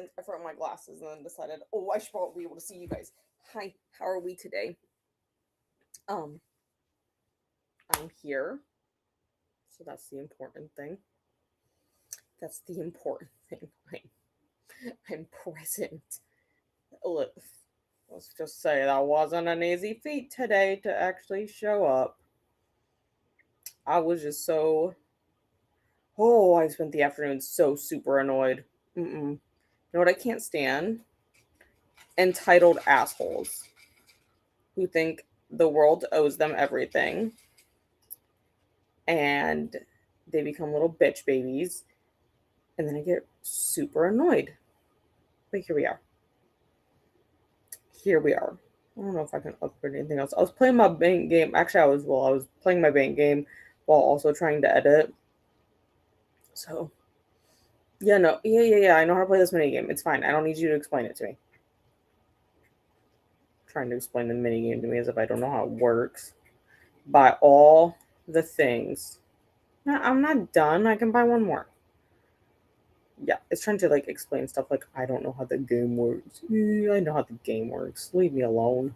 and I forgot my glasses and then decided, oh, I should probably be able to see you guys. Hi, how are we today? Um, I'm here. So that's the important thing. That's the important thing. I'm present. Look, let's just say that wasn't an easy feat today to actually show up. I was just so. Oh, I spent the afternoon so super annoyed. You know what I can't stand? Entitled assholes who think the world owes them everything and they become little bitch babies. And then I get super annoyed. But here we are. Here we are. I don't know if I can upgrade anything else. I was playing my bank game. Actually, I was playing my bank game while also trying to edit. So, yeah, no. Yeah. I know how to play this mini game. It's fine. I don't need you to explain it to me. Trying to explain the mini game to me as if I don't know how it works. Buy all the things. No, I'm not done. I can buy one more. Yeah, it's trying to like explain stuff like I don't know how the game works. I know how the game works. Leave me alone.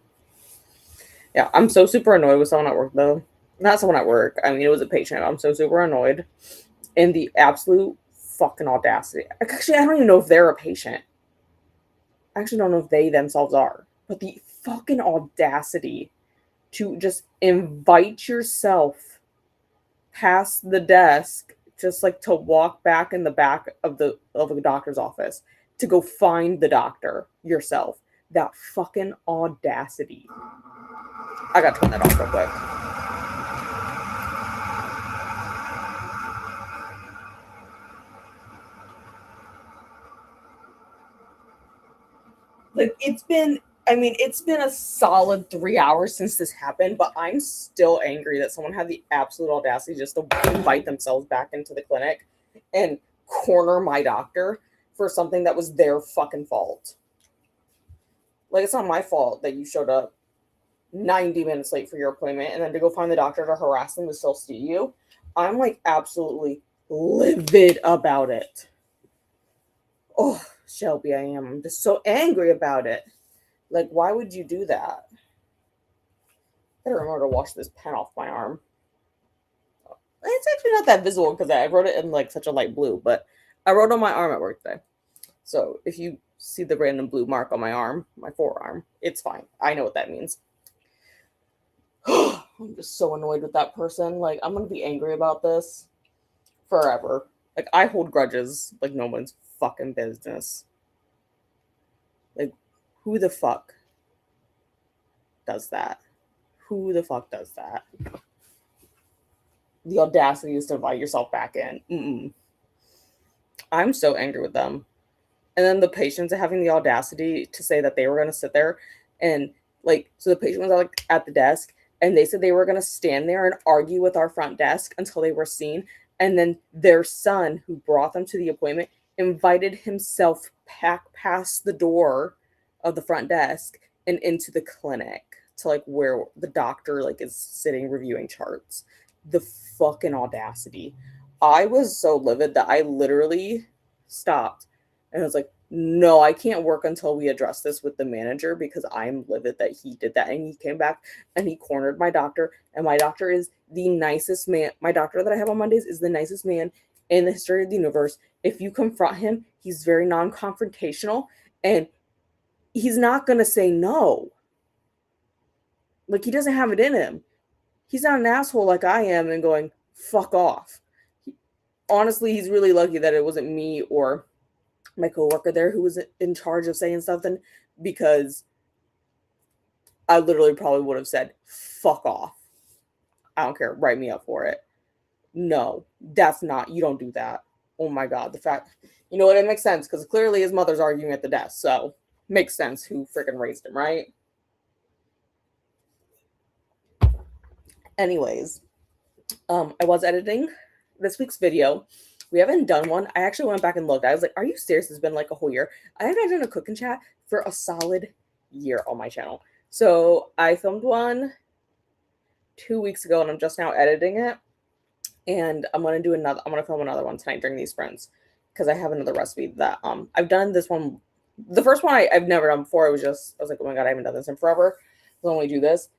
Yeah, I'm so super annoyed with someone at work though. Not someone at work. I mean, it was a patient. I'm so super annoyed. And the absolute fucking audacity. Actually, I don't even know if they're a patient. I actually don't know if they themselves are. But the fucking audacity to just invite yourself past the desk, just like to walk back in the back of a doctor's office to go find the doctor yourself. That fucking audacity. I gotta turn that off real quick. Like it's been a solid 3 hours since this happened, but I'm still angry that someone had the absolute audacity just to invite themselves back into the clinic and corner my doctor for something that was their fucking fault. Like, it's not my fault that you showed up 90 minutes late for your appointment and then to go find the doctor to harass them to still see you. I'm like absolutely livid about it. Oh, Shelby, I am. I'm just so angry about it. Like, why would you do that? I gotta remember to wash this pen off my arm. It's actually not that visible because I wrote it in like such a light blue, but I wrote on my arm at work today. So if you see the random blue mark on my arm, my forearm, it's fine. I know what that means. I'm just so annoyed with that person. Like, I'm gonna be angry about this forever. Like, I hold grudges like no one's fucking business. Like, who the fuck does that? Who the fuck does that? The audacity is to invite yourself back in. I'm so angry with them. And then the patients are having the audacity to say that they were going to sit there and like, so the patient was like at the desk and they said they were going to stand there and argue with our front desk until they were seen. And then their son, who brought them to the appointment, invited himself back past the door of the front desk and into the clinic to like where the doctor like is sitting reviewing charts. The fucking audacity. I was so livid that I literally stopped and I was like, no, I can't work until we address this with the manager because I'm livid that he did that. And he came back and he cornered my doctor. And my doctor is the nicest man. My doctor that I have on Mondays is the nicest man in the history of the universe. If you confront him, he's very non confrontational and he's not going to say no. Like, he doesn't have it in him. He's not an asshole like I am and going, fuck off. Honestly, he's really lucky that it wasn't me or my coworker there who was in charge of saying something, because I literally probably would have said, fuck off. I don't care. Write me up for it. No, that's not, you don't do that. Oh my God. The fact, you know what? It makes sense because clearly his mother's arguing at the desk. So makes sense who freaking raised him, right? Anyways, I was editing this week's video. We haven't done one. I actually went back and looked. I was like, are you serious? It's been like a whole year. I haven't done a cooking chat for a solid year on my channel. So I filmed one 2 weeks ago and I'm just now editing it. And I'm going to film another one tonight during these sprints. because I have another recipe that I've done this one. The first one I've never done before. I was like, oh my god, I haven't done this in forever. I'll only do this.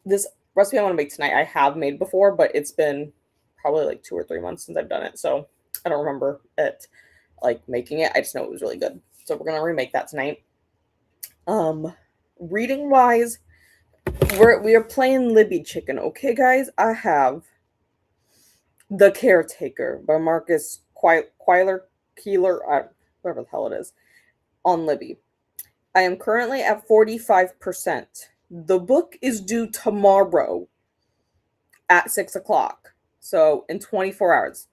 This recipe I want to make tonight I have made before, but it's been probably like 2 or 3 months since I've done it, so I don't remember it like making it. I just know it was really good. So we're gonna remake that tonight. Reading wise, we are playing Libby Chicken. Okay, guys, I have The Caretaker by Marcus Keeler, whatever the hell it is, on Libby. I am currently at 45%. The book is due tomorrow at 6 o'clock. So in 24 hours.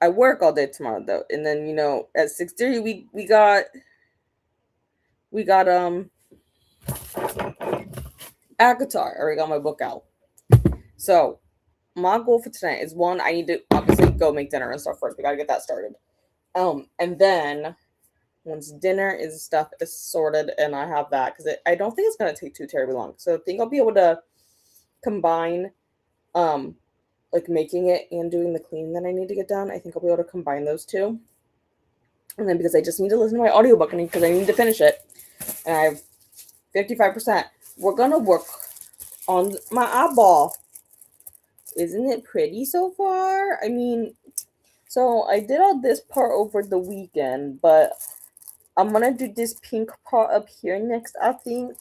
I work all day tomorrow though. And then, at 6:30 we got ACOTAR. I already got my book out. So my goal for tonight is, one, I need to obviously go make dinner and stuff first. We gotta get that started. And then once dinner is sorted and I have that, because I don't think it's gonna take too terribly long. So I think I'll be able to combine like making it and doing the cleaning that I need to get done. I think I'll be able to combine those two. And then because I just need to listen to my audiobook because I need to finish it, and I have 55%. We're gonna work on my eyeball. Isn't it pretty so far? I mean, so I did all this part over the weekend, but I'm gonna do this pink part up here next, I think.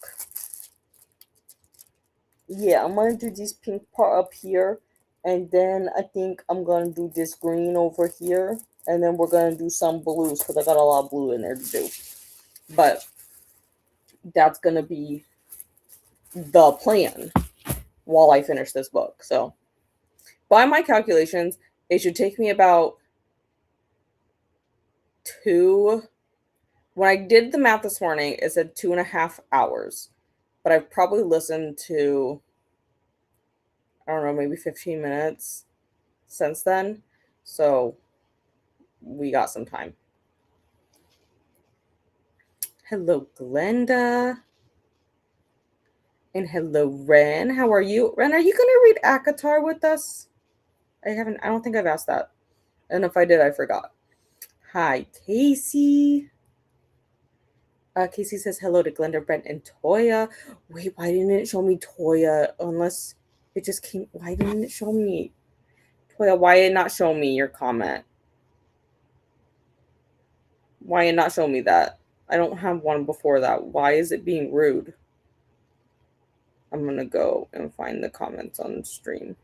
Yeah, I'm gonna do this pink part up here, and then I think I'm gonna do this green over here, and then we're gonna do some blues because I got a lot of blue in there to do. But that's gonna be the plan while I finish this book. So by my calculations, it should take me about when I did the math this morning, it said 2.5 hours. But I've probably listened to, I don't know, maybe 15 minutes since then. So we got some time. Hello, Glenda. And hello, Ren. How are you? Ren, are you going to read ACOTAR with us? I don't think I've asked that. And if I did, I forgot. Hi, Casey. Casey says hello to Glenda, Brent, and Toya. Wait, why didn't it show me Toya? Unless it just came. Why didn't it show me? Toya, why did it not show me your comment? Why did it not show me that? I don't have one before that. Why is it being rude? I'm going to go and find the comments on the stream.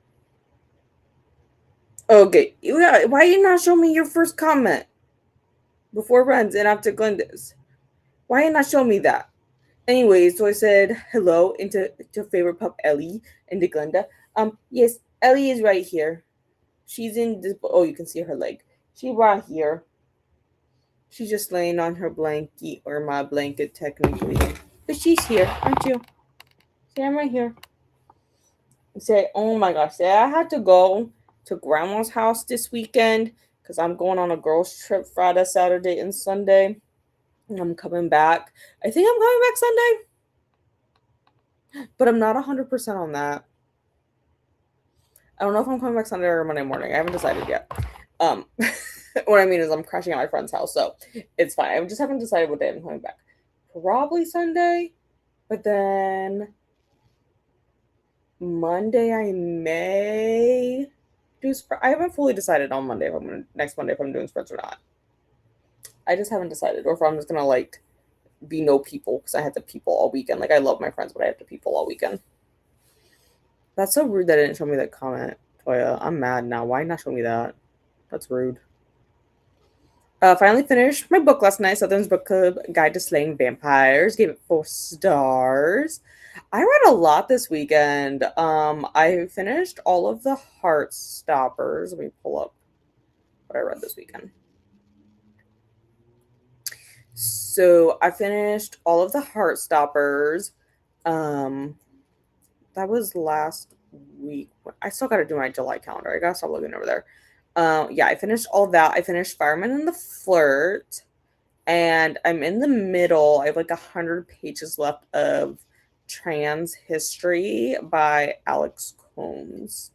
Okay. Yeah, why did you not show me your first comment? Before Ren's and after Glenda's. Why did you not show me that? Anyways, so I said hello into favorite pup Ellie and to Glenda. Yes, Ellie is right here. She's in this. Oh, you can see her leg. She's right here. She's just laying on her blanket, or my blanket technically, but she's here, aren't you? See, I'm right here. Say, oh my gosh, say I had to go to grandma's house this weekend because I'm going on a girls trip Friday, Saturday, and Sunday. And I'm coming back. I think I'm coming back Sunday, but I'm not 100% on that. I don't know if I'm coming back Sunday or Monday morning. I haven't decided yet. What I mean is I'm crashing at my friend's house, so it's fine. I just haven't decided what day I'm coming back. Probably Sunday, but then Monday I may do. I haven't fully decided on Monday next Monday if I'm doing sprints or not. I just haven't decided, or if I'm just gonna like be no people because I had to people all weekend. Like I love my friends, but I have to people all weekend. That's so rude that it didn't show me that comment, Toya. I'm mad now. Why not show me that? That's rude. Finally finished my book last night, Southern's Book Club Guide to Slaying Vampires. Gave it 4 stars. I read a lot this weekend. I finished all of the Heartstoppers. Let me pull up what I read this weekend. So I finished all of the Heartstoppers. That was last week. I still got to do my July calendar. I got to stop looking over there. Yeah, I finished all of that. I finished Fireman and the Flirt. And I'm in the middle. I have like 100 pages left of Trans History by Alex Combs.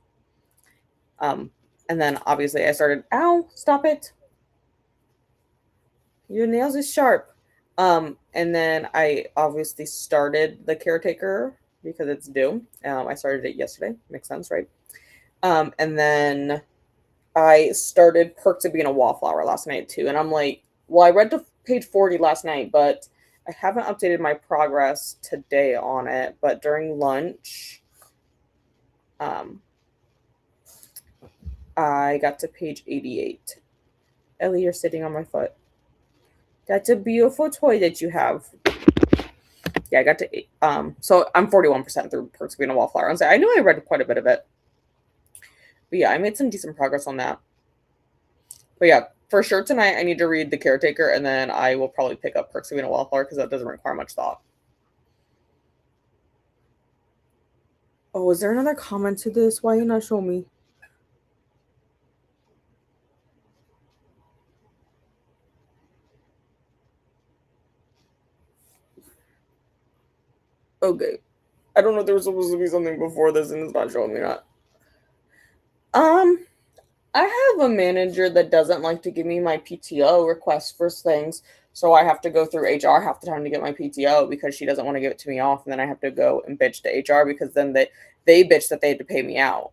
And then obviously I started, ow, stop it. Your nails is sharp. And then I obviously started the caretaker because it's due. I started it yesterday. Makes sense, right? And then I started Perks of Being a Wallflower last night too. And I'm like, well, I read to page 40 last night, but I haven't updated my progress today on it. But during lunch, um, I got to page 88. Ellie, you're sitting on my foot. That's a beautiful toy that you have. Yeah, I got to so I'm 41% through Perks of Being a Wallflower. I knew I read quite a bit of it. But yeah, I made some decent progress on that. But yeah, for sure tonight I need to read The Caretaker, and then I will probably pick up Perks of Being a Wallflower because that doesn't require much thought. Oh, is there another comment to this? Why you not show me? Okay. I don't know if there was supposed to be something before this and it's not showing me that. Um, I have a manager that doesn't like to give me my PTO requests for things, so I have to go through HR half the time to get my PTO because she doesn't want to give it to me off, and then I have to go and bitch to HR because then they bitch that they had to pay me out,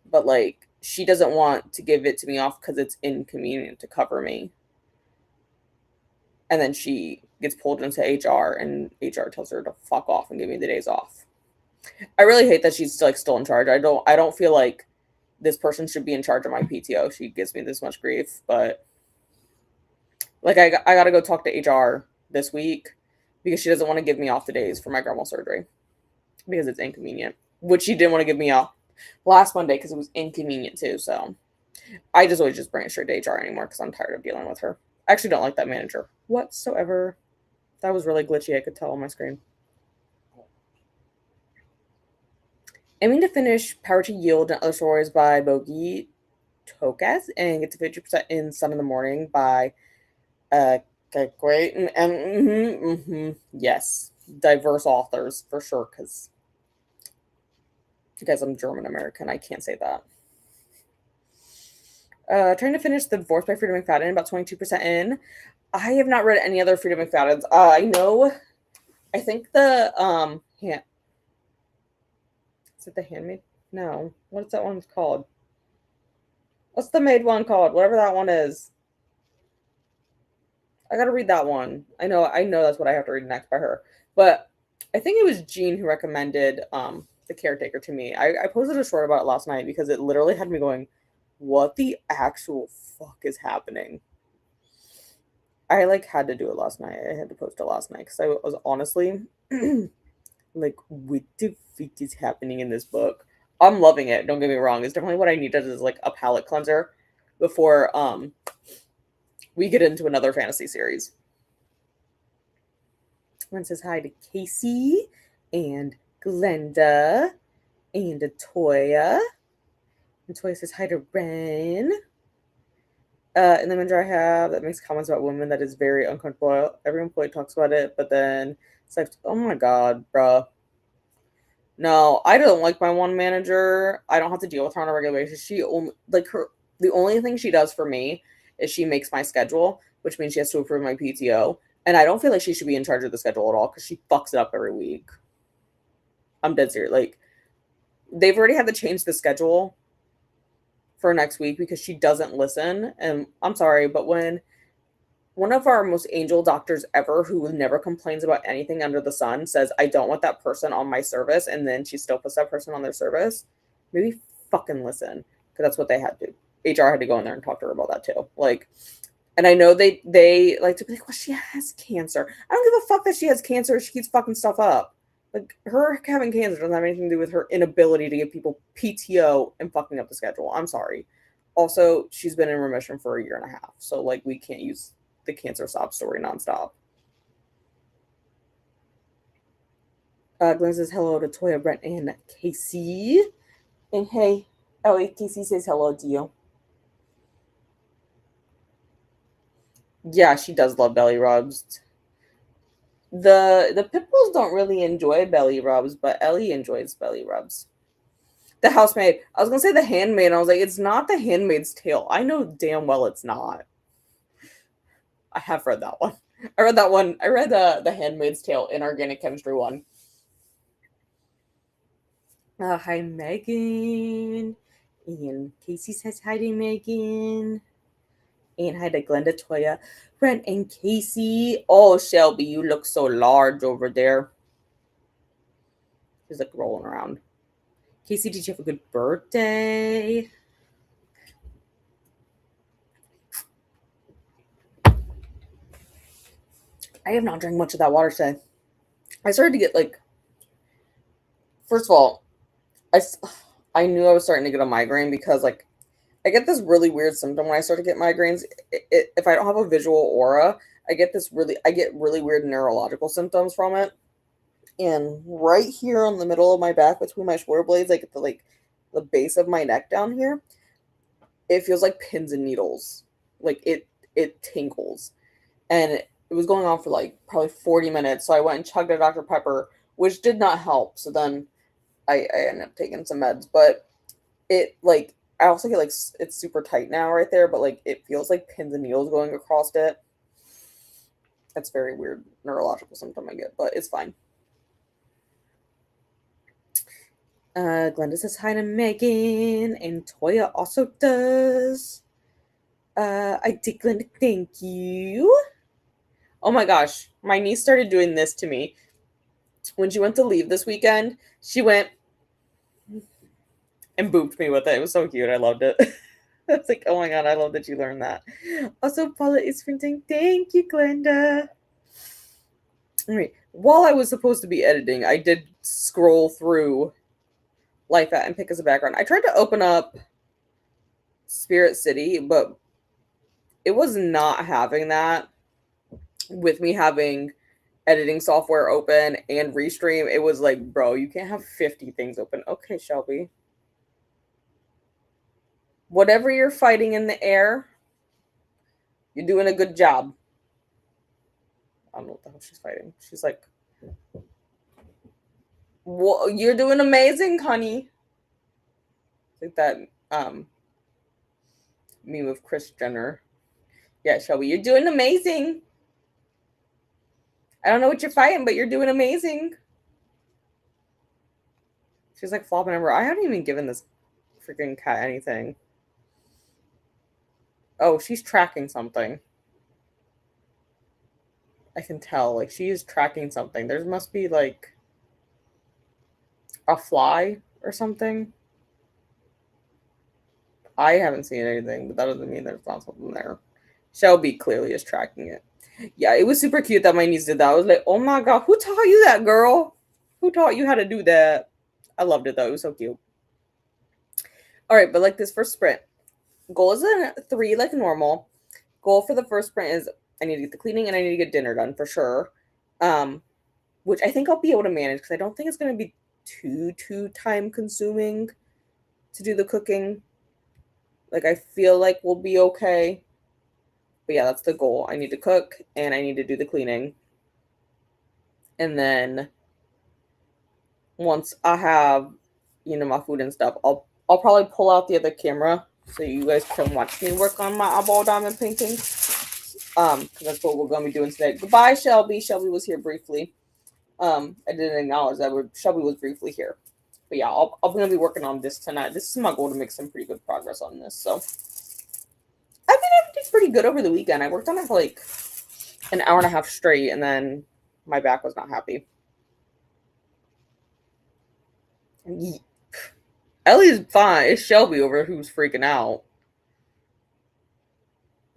but like she doesn't want to give it to me off because it's inconvenient to cover me, and then she gets pulled into HR, and HR tells her to fuck off and give me the days off. I really hate that she's like still in charge. I don't feel like this person should be in charge of my PTO. She gives me this much grief, but like I got to go talk to HR this week because she doesn't want to give me off the days for my grandma surgery because it's inconvenient. Which she didn't want to give me off last Monday because it was inconvenient too. So I just always just bring it straight to HR anymore because I'm tired of dealing with her. I actually don't like that manager whatsoever. That was really glitchy. I could tell on my screen. Aiming to finish Power to Yield and Other Stories by Bogi Tokas and get to 50% in Sun in the Morning by okay, great. Yes. Diverse authors for sure, because I'm German American. I can't say that. Trying to finish The Divorce by Frida McFadden, about 22% in. I have not read any other Frida McFaddens. I know, I think is it The Handmaid? No. What's that one called? What's the maid one called? Whatever that one is. I gotta read that one. I know that's what I have to read next by her. But I think it was Jean who recommended The Caretaker to me. I posted a short about it last night because it literally had me going, what the actual fuck is happening? I like had to do it last night. I had to post it last night because I was honestly like, what the fuck is happening in this book? I'm loving it. Don't get me wrong. It's definitely what I needed is like a palate cleanser before we get into another fantasy series. One says hi to Casey and Glenda and Atoya. And Toya says hi to Ren. And the manager I have that makes comments about women that is very uncomfortable. Every employee talks about it, but then it's like, oh my god, bruh. No, I don't like my one manager. I don't have to deal with her on a regular basis. She only like her the only thing she does for me is she makes my schedule, which means she has to approve my PTO. And I don't feel like she should be in charge of the schedule at all because she fucks it up every week. I'm dead serious. Like they've already had to change the schedule for next week because she doesn't listen. And I'm sorry, but when one of our most angel doctors ever, who never complains about anything under the sun, says, I don't want that person on my service, and then she still puts that person on their service, maybe fucking listen. Because that's what they had to. HR had to go in there and talk to her about that too. Like, and I know they like to be like, well, she has cancer. I don't give a fuck that she has cancer. She keeps fucking stuff up. Like her having cancer doesn't have anything to do with her inability to give people PTO and fucking up the schedule. I'm sorry. Also, she's been in remission for a year and a half, so like we can't use the cancer sob story nonstop. Glenn says hello to Toya, Brent, and Casey. And hey, Ellie, Casey says hello to you. Yeah, she does love belly rubs. The Pitbulls don't really enjoy belly rubs, but Ellie enjoys belly rubs. The housemaid. I was gonna say the handmaid. I was like, it's not the Handmaid's Tale. I know damn well it's not. I have read that one. I read that one. I read the Handmaid's Tale Inorganic Chemistry one. Hi, Megan. And Casey says hi to Megan. And hi to Glenda, Toya, Brent, and Casey. Oh, Shelby, you look so large over there. She's like rolling around. Casey, did you have a good birthday? I have not drank much of that water today. I started to get like, first of all, I knew I was starting to get a migraine because like I get this really weird symptom when I start to get migraines. If I don't have a visual aura, I get really weird neurological symptoms from it. And right here on the middle of my back, between my shoulder blades, like at the base of my neck down here, it feels like pins and needles. Like it tingles, and it was going on for like probably 40 minutes. So I went and chugged a Dr. Pepper, which did not help. So then I ended up taking some meds, but it like I also get like it's super tight now right there, but like it feels like pins and needles going across it. That's very weird neurological symptom I get, but it's fine. Glenda says hi to Megan, and Toya also does. I did, Glenda, thank you. Oh my gosh, my niece started doing this to me. When she went to leave this weekend, she went and booped me with it. It was so cute. I loved it. I was like, oh my god, I love that you learned that. Also, Paula is printing. Thank you, Glenda. All right. While I was supposed to be editing, I did scroll through Life at and pick as a background. I tried to open up Spirit City, but it was not having that with me having editing software open and Restream. It was like, bro, you can't have 50 things open. Okay, Shelby. Whatever you're fighting in the air, you're doing a good job. I don't know what the hell she's fighting. She's like, well, you're doing amazing, honey. Like that meme of Kris Jenner. Yeah, Shelby, you're doing amazing. I don't know what you're fighting, but you're doing amazing. She's like flopping over. I haven't even given this freaking cat anything. Oh, she's tracking something. I can tell. Like, she is tracking something. There must be, like, a fly or something. I haven't seen anything, but that doesn't mean there's not something there. Shelby clearly is tracking it. Yeah, it was super cute that my niece did that. I was like, oh my god, who taught you that, girl? Who taught you how to do that? I loved it, though. It was so cute. All right, but like this first sprint, goal is a 3 like normal. Goal for the first sprint is I need to get the cleaning and I need to get dinner done for sure. Which I think I'll be able to manage because I don't think it's going to be too time consuming to do the cooking. Like I feel like we'll be okay. But yeah, that's the goal. I need to cook and I need to do the cleaning. And then once I have, my food and stuff, I'll probably pull out the other camera so you guys can watch me work on my eyeball diamond painting. Because that's what we're going to be doing today. Goodbye, Shelby. Shelby was here briefly. I didn't acknowledge that Shelby was briefly here. But yeah, I'm going to be working on this tonight. This is my goal to make some pretty good progress on this. So I think I did pretty good over the weekend. I worked on it for like an hour and a half straight, and then my back was not happy. Ellie's fine. It's Shelby over who's freaking out.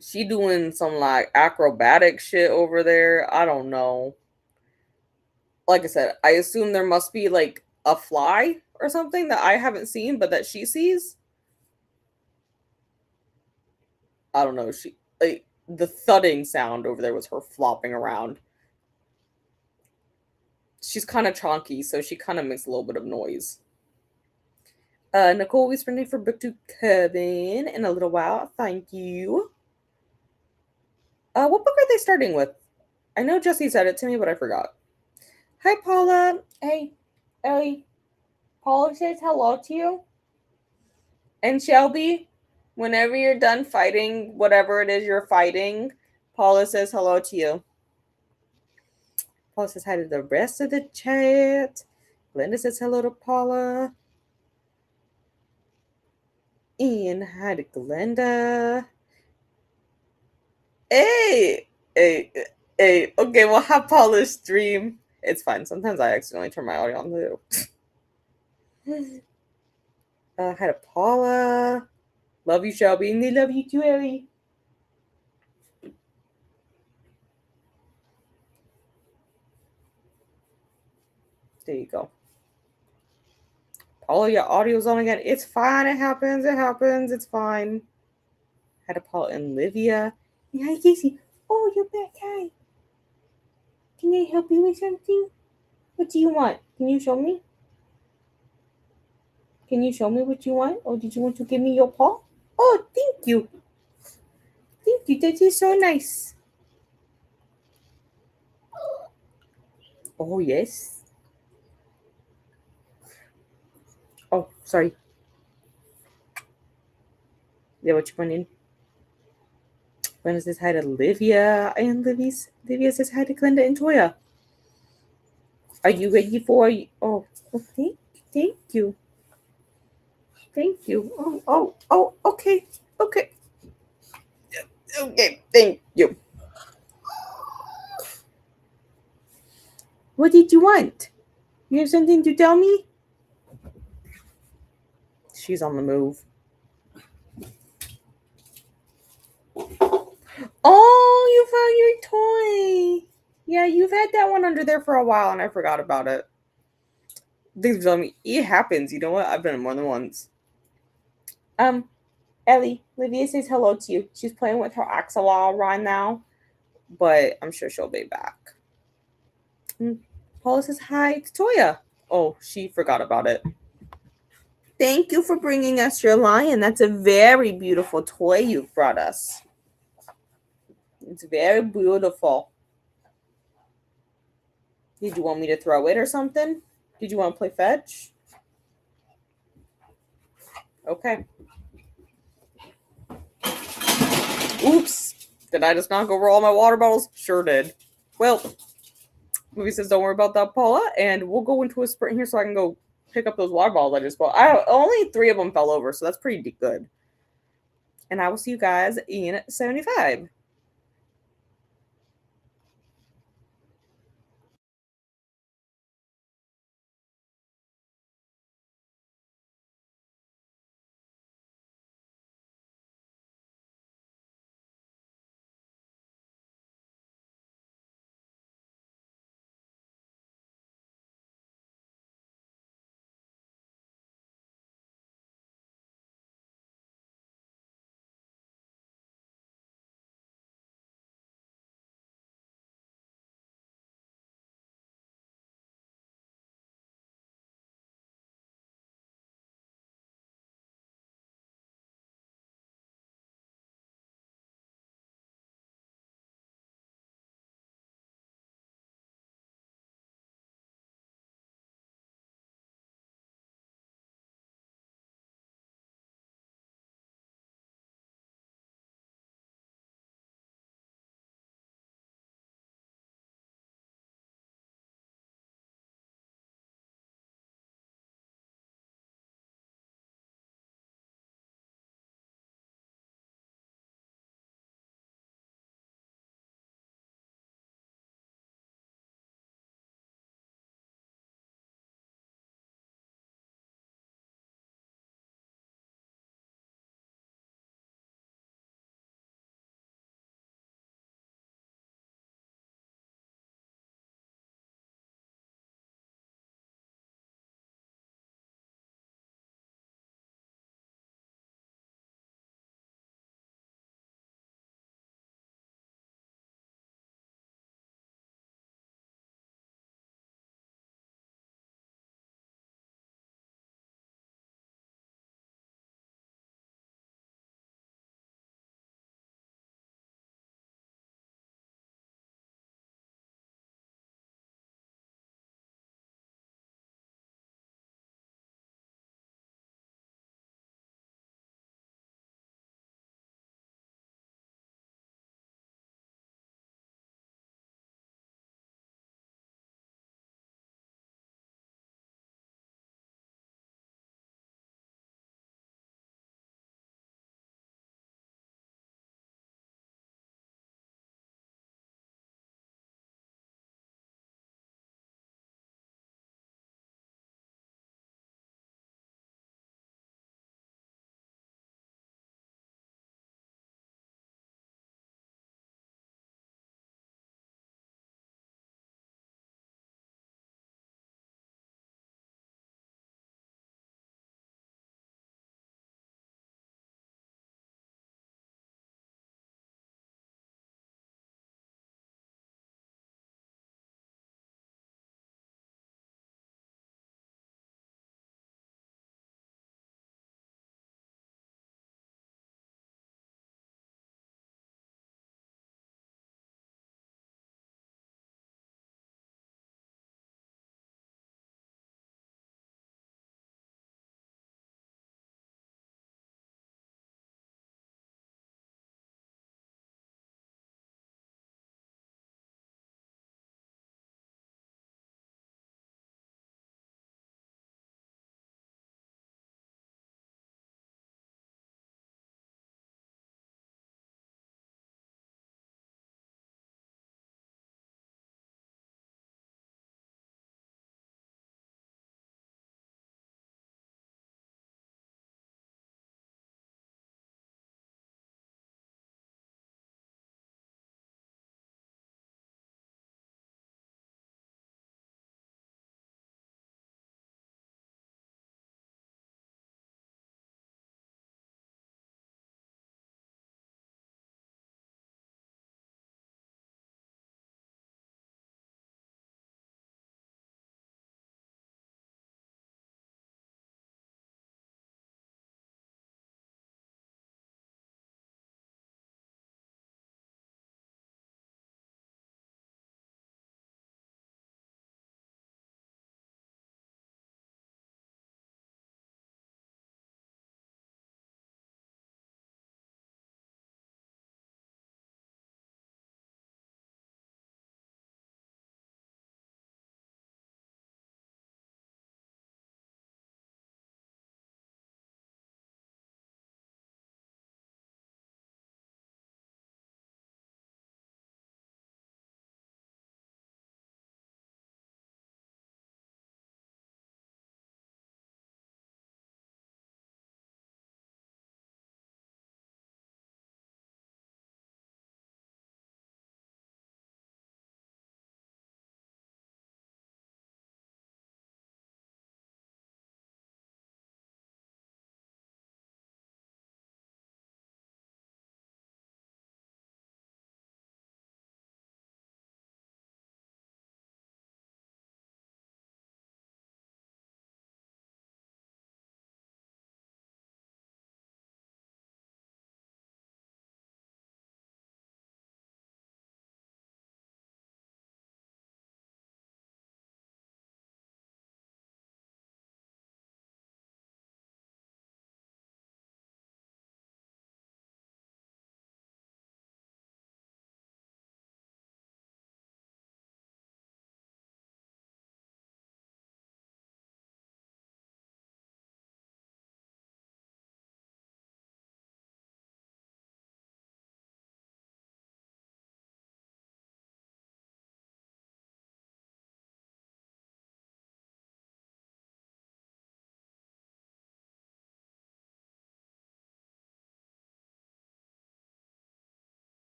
She doing some like acrobatic shit over there. I don't know. Like I said, I assume there must be like a fly or something that I haven't seen, but that she sees. I don't know. She like the thudding sound over there was her flopping around. She's kind of chonky, so she kind of makes a little bit of noise. Nicole will be sprinting for book to Kevin in a little while. Thank you. What book are they starting with? I know Jesse said it to me, but I forgot. Hi, Paula. Hey, Ellie. Paula says hello to you. And Shelby, whenever you're done fighting whatever it is you're fighting, Paula says hello to you. Paula says hi to the rest of the chat. Glenda says hello to Paula. Ian, hi to Glenda. Hey, hey, hey. Okay, we'll have Paula stream. It's fine. Sometimes I accidentally turn my audio on too. Hi to Paula. Love you, Shelby. And they love you too, Ellie. There you go. Paula, your audio's on again. It's fine. It happens. It happens. It's fine. Hi to Paula and Livia. Hi, Casey. Oh, you're back. Hi. Can I help you with something? What do you want? Can you show me? Can you show me what you want? Or did you want to give me your paw? Oh, thank you. Thank you. That is so nice. Oh, yes. Oh, sorry. Yeah, what you want in? Glenda says hi to Livia. And Livia says hi to Glenda and Toya. Are you ready for? Oh, thank you. Thank you. Okay. Okay. Okay, thank you. What did you want? You have something to tell me? She's on the move. Oh, you found your toy. Yeah, you've had that one under there for a while and I forgot about it. Things tell me it happens. You know what? I've done it more than once. Ellie, Livia says hello to you. She's playing with her Axolotl right now, but I'm sure she'll be back. Paula says hi to Toya. Oh, she forgot about it. Thank you for bringing us your lion. That's a very beautiful toy you've brought us. It's very beautiful. Did you want me to throw it or something? Did you want to play fetch? Okay. Oops. Did I just knock over all my water bottles? Sure did. Well, Movie says don't worry about that, Paula, and we'll go into a sprint here so I can go pick up those water bottles I just bought. Only 3 of them fell over, so that's pretty good. And I will see you guys in 75.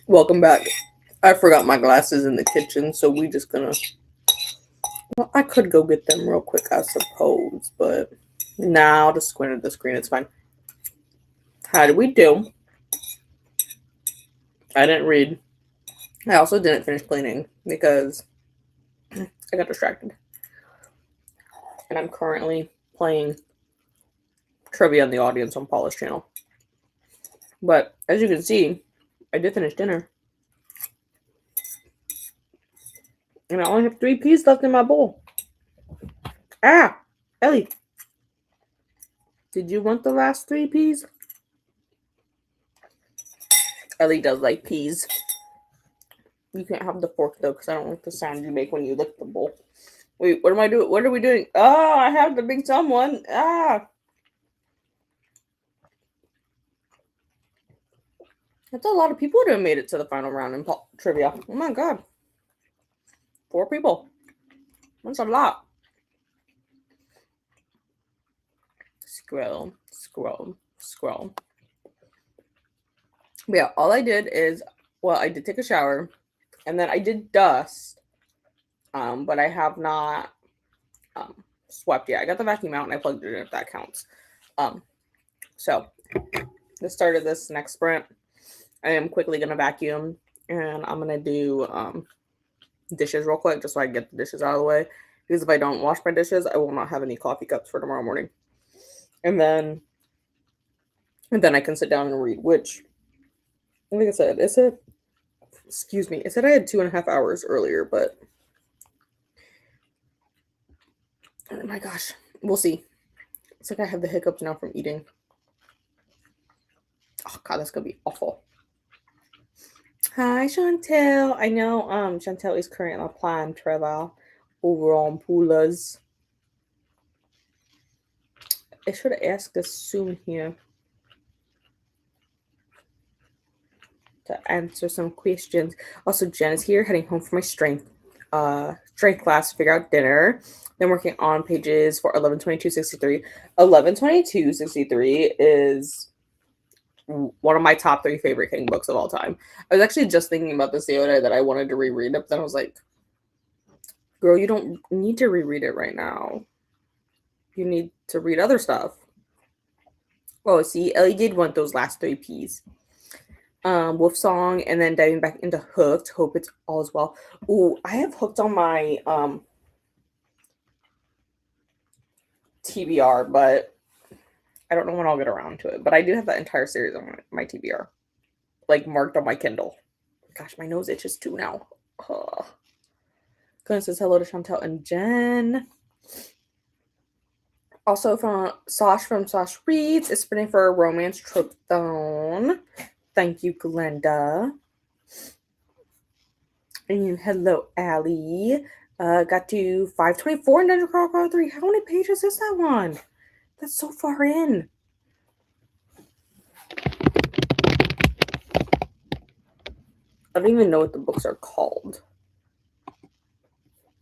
Welcome back. I forgot my glasses in the kitchen, so we just gonna. Well, I could go get them real quick, I suppose, but now I'll just squint at the screen. It's fine. How did we do? I didn't read. I also didn't finish cleaning because I got distracted. And I'm currently playing trivia in the audience on Paula's channel. But as you can see, I did finish dinner. And I only have 3 peas left in my bowl. Ah! Ellie! Did you want the last 3 peas? Ellie does like peas. You can't have the fork though, because I don't like the sound you make when you lick the bowl. Wait, what am I doing? What are we doing? Oh, I have to big someone. Ah! That's a lot of people who have made it to the final round in trivia. Oh my god. 4 people. That's a lot. Scroll, scroll, scroll. But yeah, all I did is, well, I did take a shower, and then I did dust, but I have not swept yet. I got the vacuum out and I plugged it in, if that counts. So the start of this next sprint, I am quickly gonna vacuum, and I'm gonna do dishes real quick just so I can get the dishes out of the way. Because if I don't wash my dishes, I will not have any coffee cups for tomorrow morning. And then I can sit down and read, which, like I said, it said I had 2.5 hours earlier, but oh my gosh, we'll see. It's like I have the hiccups now from eating. Oh god, that's gonna be awful. Hi, Chantel. I know Chantel is currently applying travel over on Pula's. I should have asked this soon here to answer some questions. Also, Jen is here, heading home for my strength class to figure out dinner. Then working on pages for 112263. 112263 is one of my top 3 favorite King books of all time. I was actually just thinking about this the other day that I wanted to reread it, but then I was like, girl, you don't need to reread it right now. You need to read other stuff. Oh, see, Ellie did want those last 3 P's. Wolf Song, and then diving back into Hooked. Hope it's all as well. Ooh, I have Hooked on my TBR, but I don't know when I'll get around to it. But I do have that entire series on my TBR, like marked on my Kindle. Gosh, my nose itches too now. Glenn says hello to Chantel and Jen. Also from Sosh Reads is spinning for a romance trope-thone. Thank you, Glenda. And hello, Allie. Got to 524 in Dungeon Crawl 3. How many pages is that one? That's so far in. I don't even know what the books are called.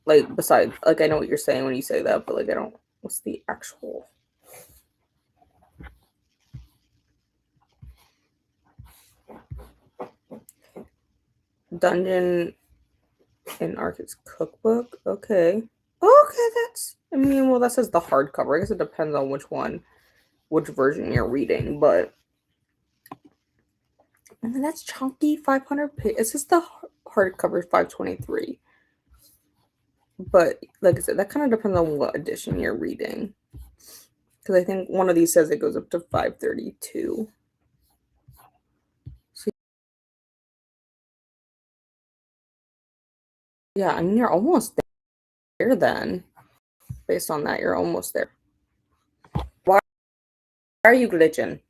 Like, besides, like, I know what you're saying when you say that, but, like, I don't. What's the actual? Dungeon and Arcus Cookbook? Okay. Okay, that's. I mean, well, that says the hardcover. I guess it depends on which version you're reading, but. And then that's chunky 500 pages. It's just the hardcover 523. But like I said, that kind of depends on what edition you're reading. Because I think one of these says it goes up to 532. So, yeah, I mean, you're almost there then. Based on that, you're almost there. Why are you glitching?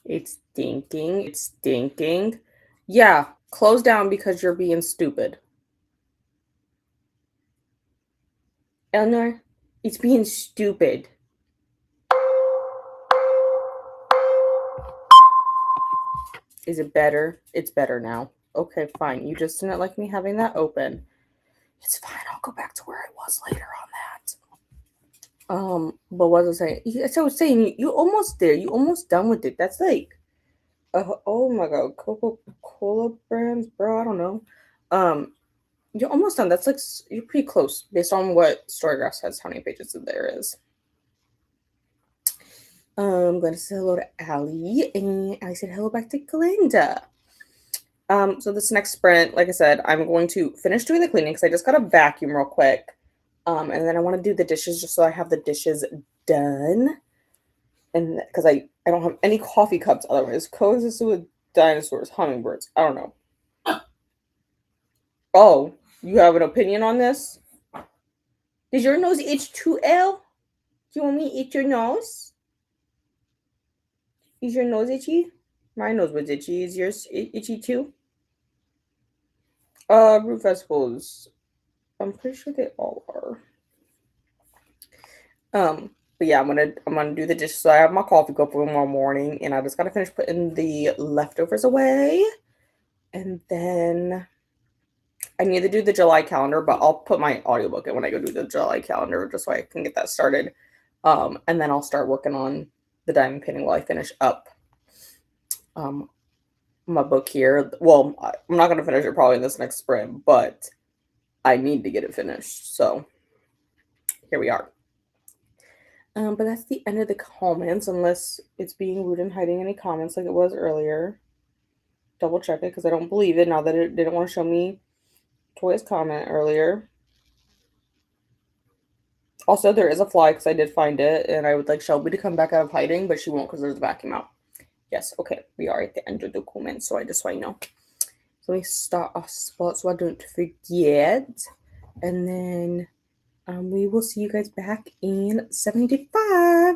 It's stinking. It's stinking. Yeah, close down because you're being stupid. Eleanor, it's being stupid. Is it better? It's better now. Okay, fine. You just didn't like me having that open. It's fine. I'll go back to where I was later on that. But what was I saying? So I was saying you almost there. You almost done with it. That's like, oh my god, Coca-Cola brands, bro. I don't know. Um, you're almost done. That's like you're pretty close based on what Storygraph says. How many pages there is? I'm going to say hello to Allie, and I said hello back to Glenda. So this next sprint, like I said, I'm going to finish doing the cleaning because I just got a vacuum real quick. And then I want to do the dishes just so I have the dishes done. And because I don't have any coffee cups otherwise. Coexist with dinosaurs, hummingbirds. I don't know. Oh, you have an opinion on this? Does your nose itch too, Elle? Do you want me to itch your nose? Is your nose itchy? My nose was itchy. Is yours itchy too? Root festivals. I'm pretty sure they all are. But yeah, I'm gonna do the dishes. So I have my coffee cup for tomorrow morning, and I just gotta finish putting the leftovers away, and then I need to do the July calendar. But I'll put my audiobook in when I go do the July calendar, just so I can get that started. And then I'll start working on the diamond painting while I finish up my book here. Well, I'm not gonna finish it probably in this next spring, but I need to get it finished. So here we are. But that's the end of the comments, unless it's being rude and hiding any comments like it was earlier. Double check it because I don't believe it now that it didn't want to show me Toya's comment earlier. Also, there is a fly because I did find it, and I would like Shelby to come back out of hiding, but she won't because there's a vacuum out. Yes, okay, we are at the end of the comments, so I know. So let me start our spot so I don't forget, and then we will see you guys back in 75.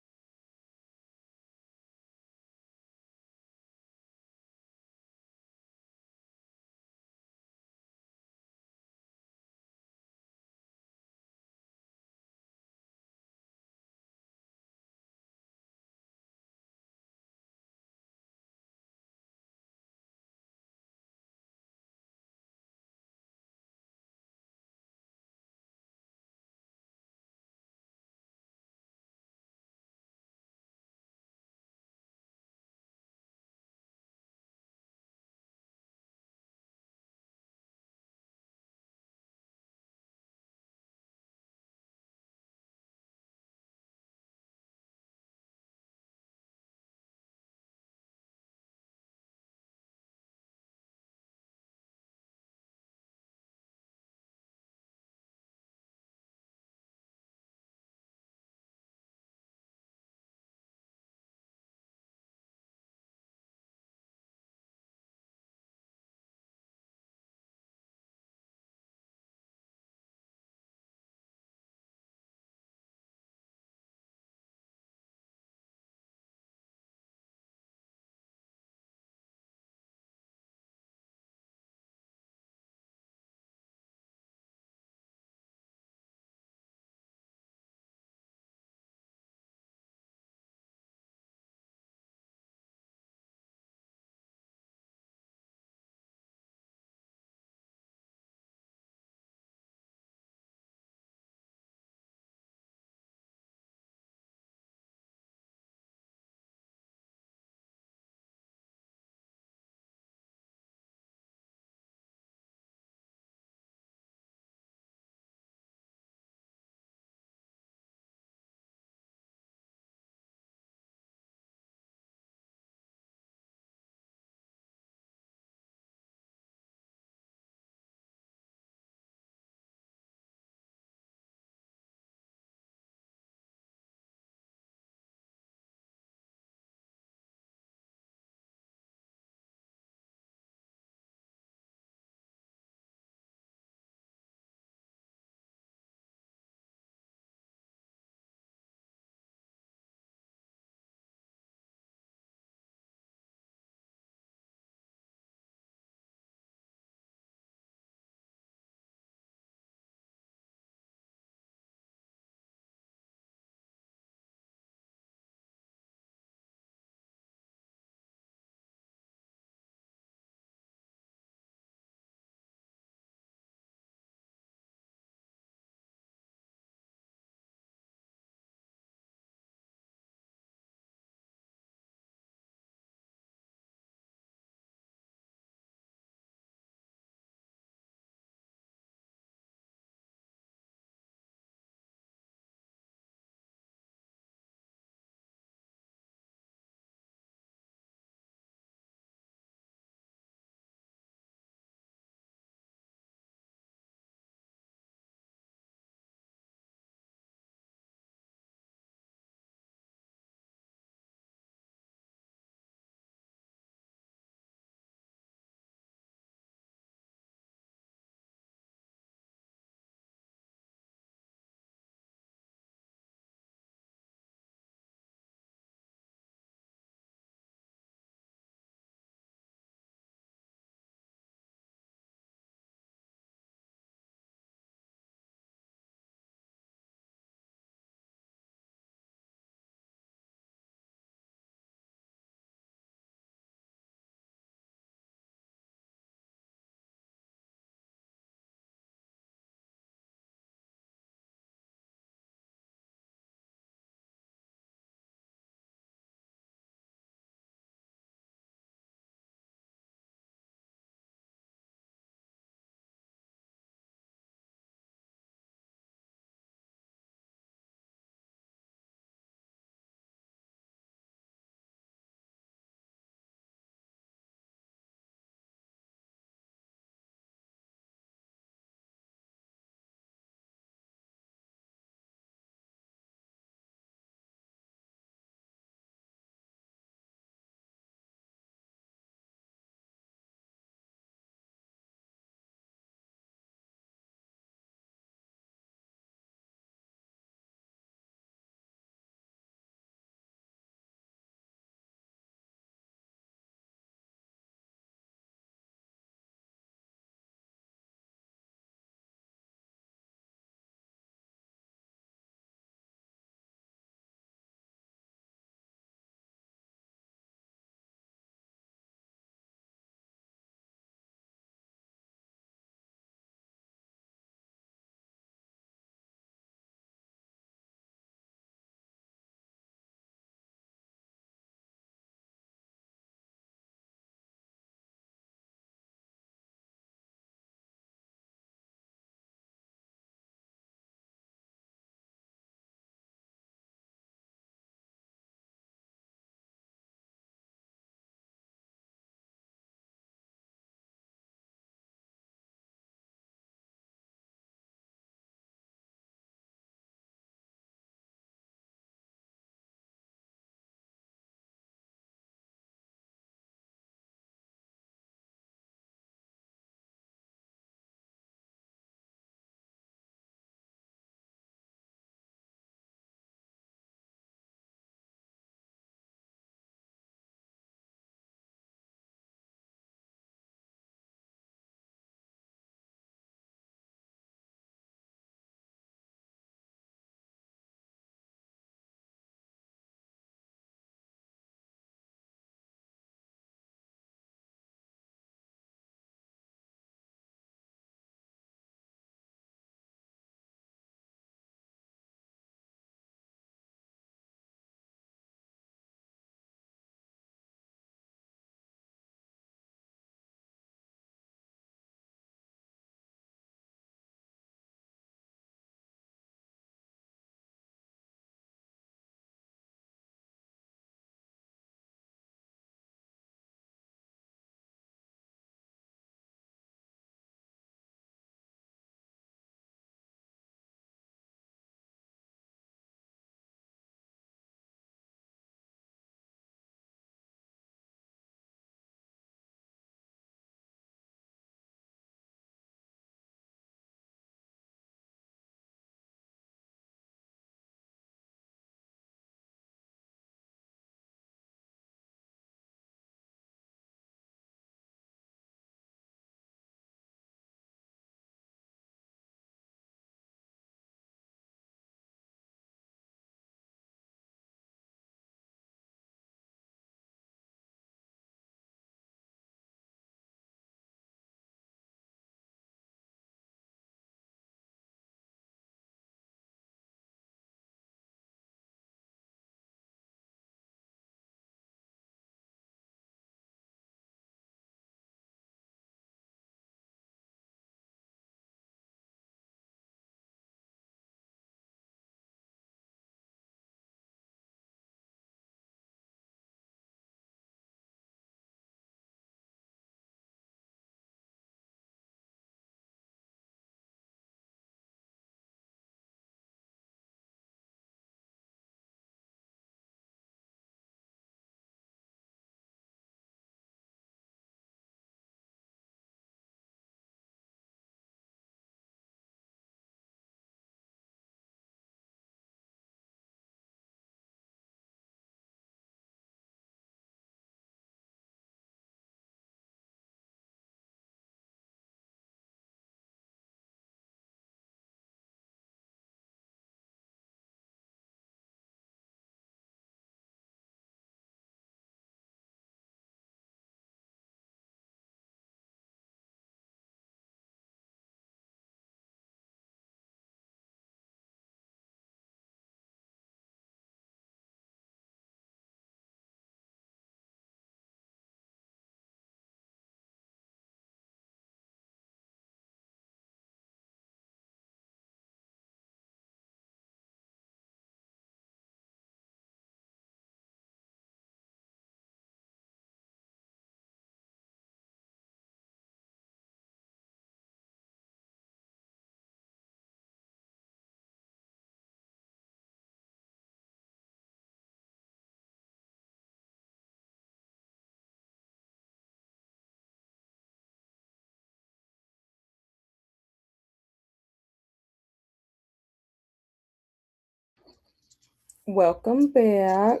Welcome back.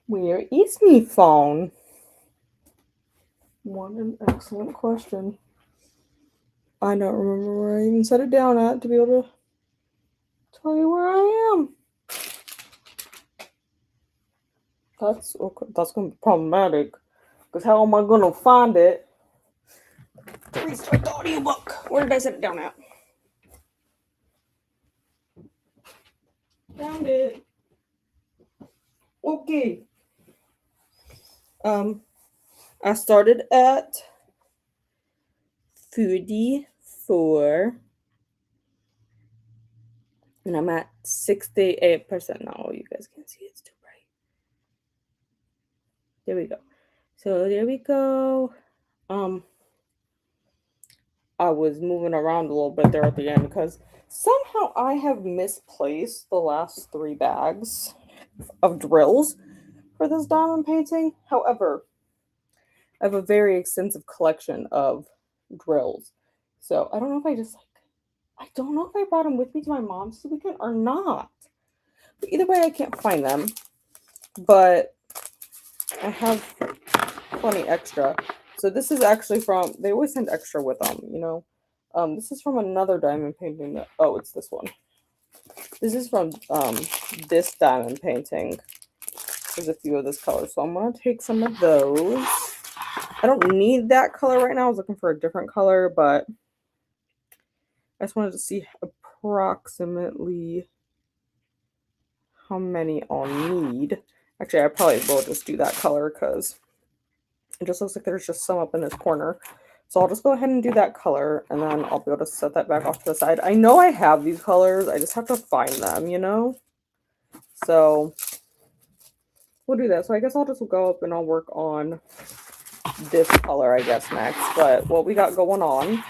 Where is me phone? What an excellent question. I don't remember where I even set it down at to be able to tell you where I am. That's okay. That's gonna be problematic. Because how am I gonna find it? Restart the audiobook. Where did I set it down at? Found it. Okay. I started at 34 and I'm at 68% now. You guys can see it's too bright. There we go. So there we go. I was moving around a little bit there at the end because somehow I have misplaced the last 3 bags of drills for this diamond painting. However, I have a very extensive collection of drills. So I don't know if I don't know if I brought them with me to my mom's this weekend or not. But either way, I can't find them. But I have plenty extra. So this is actually from, they always send extra with them, you know. This is from another diamond painting that, oh, it's this one. This is from this diamond painting. There's a few of this color, so I'm gonna take some of those. I don't need that color right now. I was looking for a different color, but I just wanted to see approximately how many I'll need. Actually, I probably will just do that color because it just looks like there's just some up in this corner. So I'll just go ahead and do that color, and then I'll be able to set that back off to the side. I know I have these colors. I just have to find them, you know? So we'll do that. So I guess I'll just go up and I'll work on this color, I guess, next. But what we got going on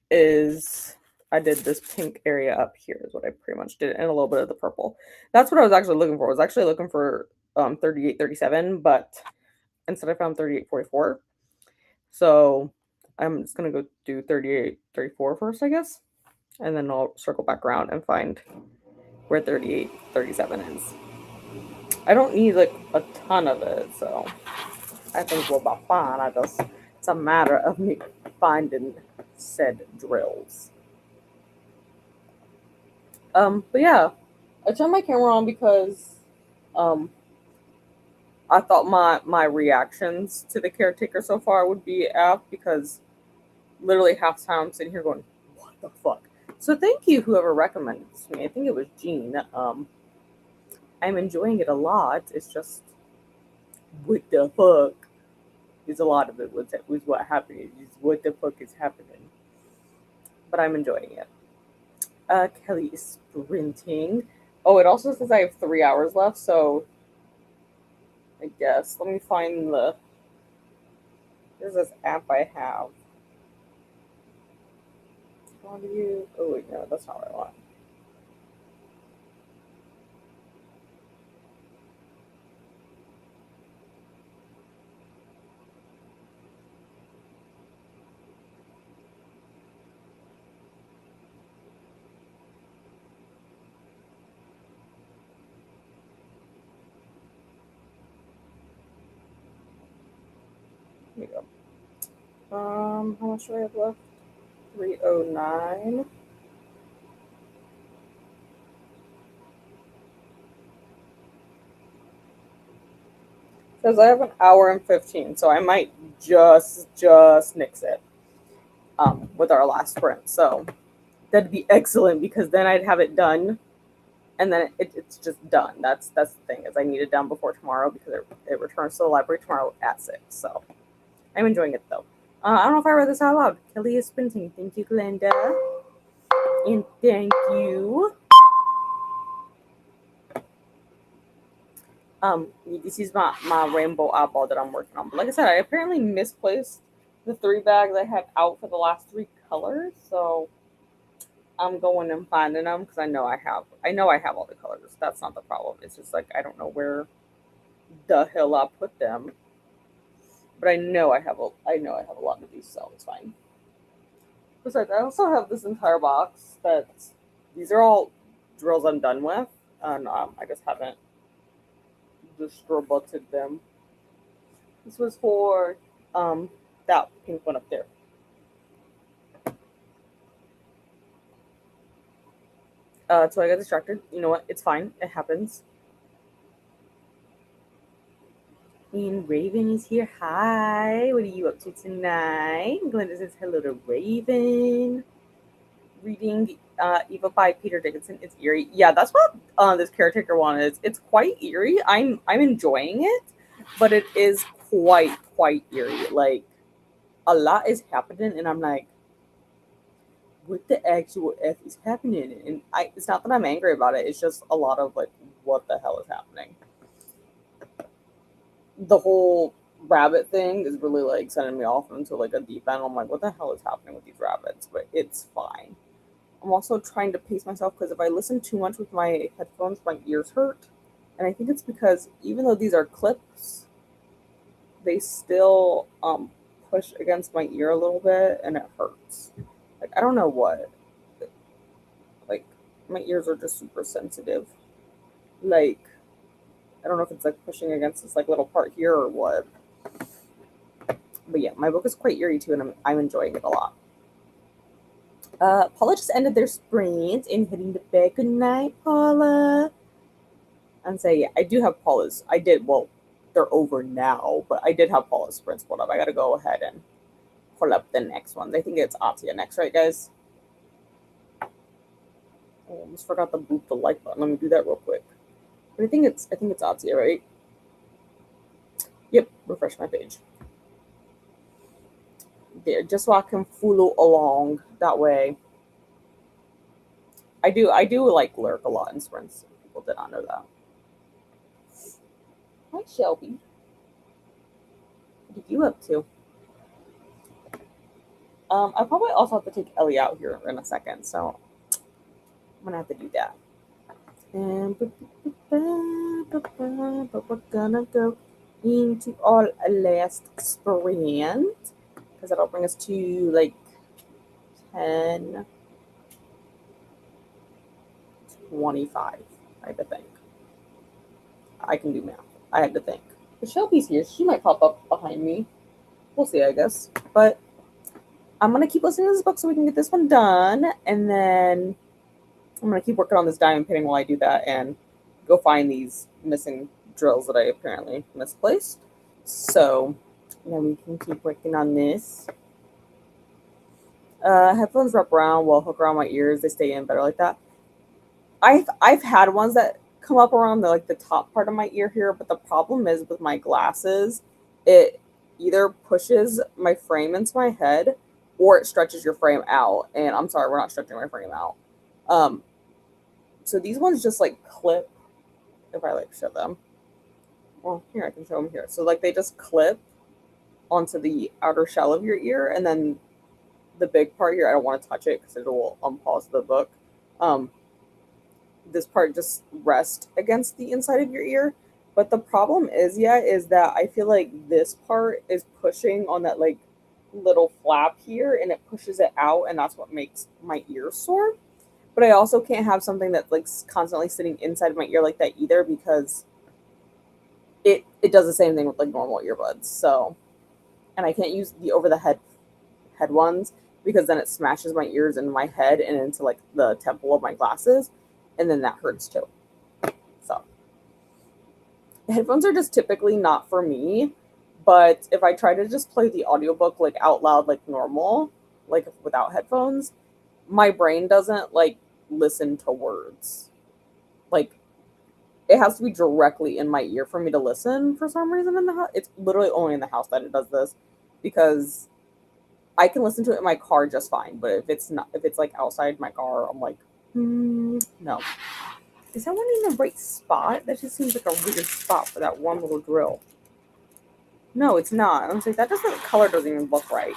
is I did this pink area up here is what I pretty much did, and a little bit of the purple. That's what I was actually looking for. I was actually looking for 38, 37, but instead I found 38, 44. So I'm just going to go do 38, 34 first, I guess. And then I'll circle back around and find where 38, 37 is. I don't need like a ton of it, so I think we'll be fine. It's a matter of me finding said drills. But yeah, I turned my camera on because I thought my reactions to the caretaker so far would be apt because literally half the time I'm sitting here going, what the fuck? So thank you whoever recommended this to me. I think it was Jean. I'm enjoying it a lot. It's just what the fuck is a lot of it was what happened. Is what the fuck is happening. But I'm enjoying it. Kelly is sprinting. Oh, it also says I have 3 hours left, so I guess let me find there's this app I have. How do you? Oh wait, no, that's not what I want. Here we go. How much do I have left? 309. Says I have an hour and 15, so I might just nix it with our last sprint. So that'd be excellent because then I'd have it done, and then it's just done. That's the thing is I need it done before tomorrow because it returns to the library tomorrow at 6. So I'm enjoying it though. I don't know if I read this out loud. Kelly is sprinting. Thank you, Glenda, and thank you. This is my rainbow eyeball that I'm working on. But like I said, I apparently misplaced the 3 bags I had out for the last 3 colors. So I'm going and finding them because I know I have all the colors. That's not the problem. It's just like I don't know where the hell I put them. But I know I have a lot of these, so it's fine. Besides, I also have this entire box that these are all drills I'm done with, and I just haven't distributed them. This was for um, that pink one up there. So I got distracted. You know what? It's fine. It happens. And Raven is here. Hi. What are you up to tonight? Glenda says hello to Raven. Reading Eva by Peter Dickinson. It's eerie. Yeah, that's what this caretaker one is. It's quite eerie. I'm enjoying it, but it is quite eerie. Like a lot is happening, and I'm like, what the actual f is happening? And it's not that I'm angry about it. It's just a lot of like, what the hell is happening? The whole rabbit thing is really like sending me off into like a deep end. I'm like, what the hell is happening with these rabbits? But it's fine. I'm also trying to pace myself because if I listen too much with my headphones, my ears hurt. And I think it's because even though these are clips, they still push against my ear a little bit and it hurts. Like I don't know what. Like my ears are just super sensitive. Like I don't know if it's like pushing against this like little part here or what. But yeah, my book is quite eerie too, and I'm enjoying it a lot. Paula just ended their sprint and heading to bed. Good night, Paula. And say, yeah, I do have Paula's. I did, well, they're over now, but I did have Paula's sprints pulled up. I got to go ahead and pull up the next ones. I think it's Atia next, right, guys? Oh, I almost forgot to boot the like button. Let me do that real quick. But I think it's Atia, right? Yep, refresh my page. There, just so I can follow along that way. I do like lurk a lot in sprints. People did not know that. Hi, Shelby. What are you up to? I probably also have to take Ellie out here in a second, so I'm gonna have to do that. And but we're gonna go into our last sprint because that'll bring us to like 10:25. I have to think. I can do math. I had to think. But Shelby's here. She might pop up behind me. We'll see, I guess. But I'm gonna keep listening to this book so we can get this one done, and then I'm gonna keep working on this diamond painting while I do that, and go find these missing drills that I apparently misplaced. So then we can keep working on this. Headphones wrap around, well, hook around my ears. They stay in better like that. I've had ones that come up around the top part of my ear here, but the problem is with my glasses, it either pushes my frame into my head or it stretches your frame out. And I'm sorry, we're not stretching my frame out. So these ones just like clip. If I like show them, well, here I can show them here. So like they just clip onto the outer shell of your ear, and then the big part here, I don't want to touch it because it will unpause the book. This part just rests against the inside of your ear. But the problem is that I feel like this part is pushing on that like little flap here, and it pushes it out, and that's what makes my ear sore. But I also can't have something that's like constantly sitting inside of my ear like that either, because it does the same thing with like normal earbuds. So, and I can't use the over the head ones because then it smashes my ears and my head and into like the temple of my glasses, and then that hurts too. So the headphones are just typically not for me. But if I try to just play the audiobook like out loud like normal, like without headphones, my brain doesn't like listen to words. Like it has to be directly in my ear for me to listen for some reason in the house. It's literally only in the house that it does this, because I can listen to it in my car just fine. But if it's like outside my car, I'm like, no. Is that one in the right spot? That just seems like a weird spot for that one little drill. No, it's not. I'm like, color doesn't even look right.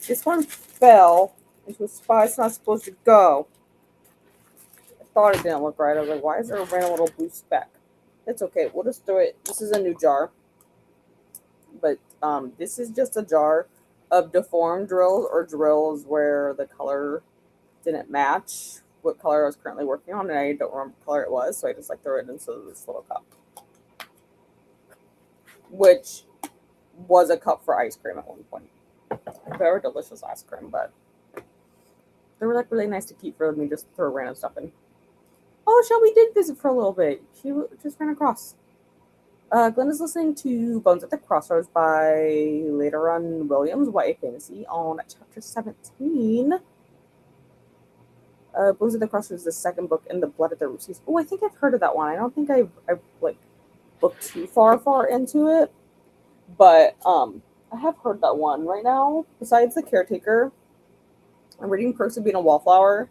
This one fell into a spot it's not supposed to go. I thought it didn't look right. I was like, why is there a random little blue speck? It's okay. We'll just throw it. This is a new jar. But this is just a jar of deformed drills or drills where the color didn't match what color I was currently working on, and I don't remember what color it was, so I just like threw it into this little cup, which was a cup for ice cream at one point. Very delicious ice cream, but they were like really nice to keep for me just throw random stuff in. Oh, Shelby did visit for a little bit. She just ran across. Glenda's listening to Bones at the Crossroads by Later on Williams, YA Fantasy, on chapter 17. Bones at the Crossroads is the second book in the Blood at the Root. Oh, I think I've heard of that one. I don't think I've like looked too far into it, but I have heard that one. Right now, besides The Caretaker, I'm reading Perks of Being a Wallflower.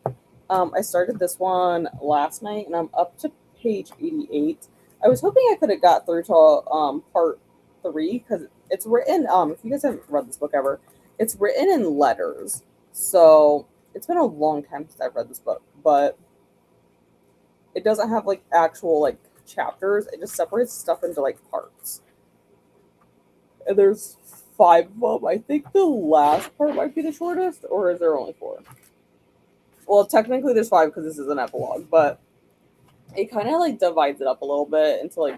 I started this one last night, and I'm up to page 88. I was hoping I could have got through to part 3, because it's written, if you guys haven't read this book ever, it's written in letters. So it's been a long time since I've read this book, but it doesn't have like actual like chapters. It just separates stuff into like parts. And there's 5 of them. I think the last part might be the shortest, or is there only 4? Well, technically there's 5 because this is an epilogue, but it kind of like divides it up a little bit into like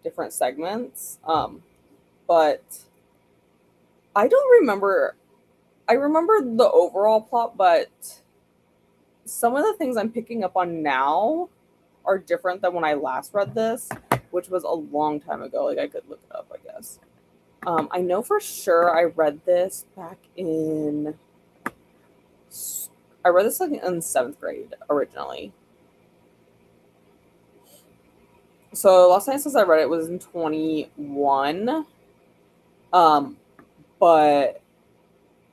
different segments. But I don't remember. I remember the overall plot, but some of the things I'm picking up on now are different than when I last read this, which was a long time ago. Like I could look it up, I guess. I know for sure I read this back in. I read this like in 7th grade originally. So last night since I read it was in 21. But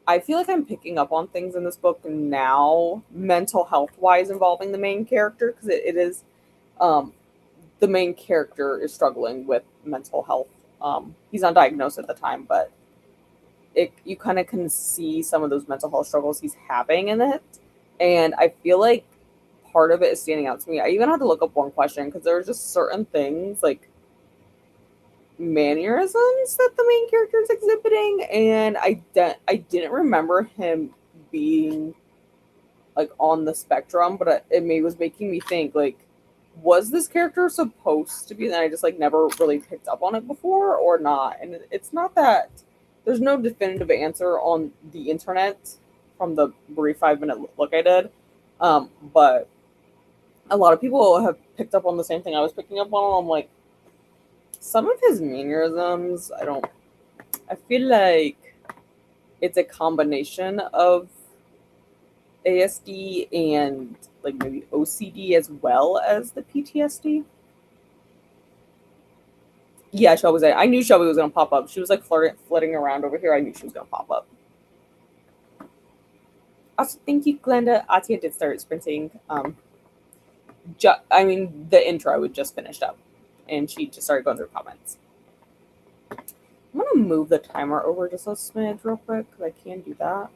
I feel like I'm picking up on things in this book now, mental health wise, involving the main character, because it is the main character is struggling with mental health. He's undiagnosed at the time, but you kind of can see some of those mental health struggles he's having in it, and I feel like part of it is standing out to me. I even had to look up one question because there were just certain things like mannerisms that the main character is exhibiting, and I didn't remember him being like on the spectrum, but it was making me think like, was this character supposed to be? And I just like never really picked up on it before or not. And it's not that there's no definitive answer on the internet from the brief 5-minute look I did, but a lot of people have picked up on the same thing I was picking up on. I'm like, some of his mannerisms, I feel like it's a combination of ASD and like maybe OCD as well as the PTSD. Yeah, Shelby was there. I knew Shelby was gonna pop up. She was like flitting around over here. I knew she was gonna pop up. Also, thank you, Glenda. Atia did start sprinting. The intro was just finished up, and she just started going through comments. I'm gonna move the timer over just a smidge real quick because I can do that.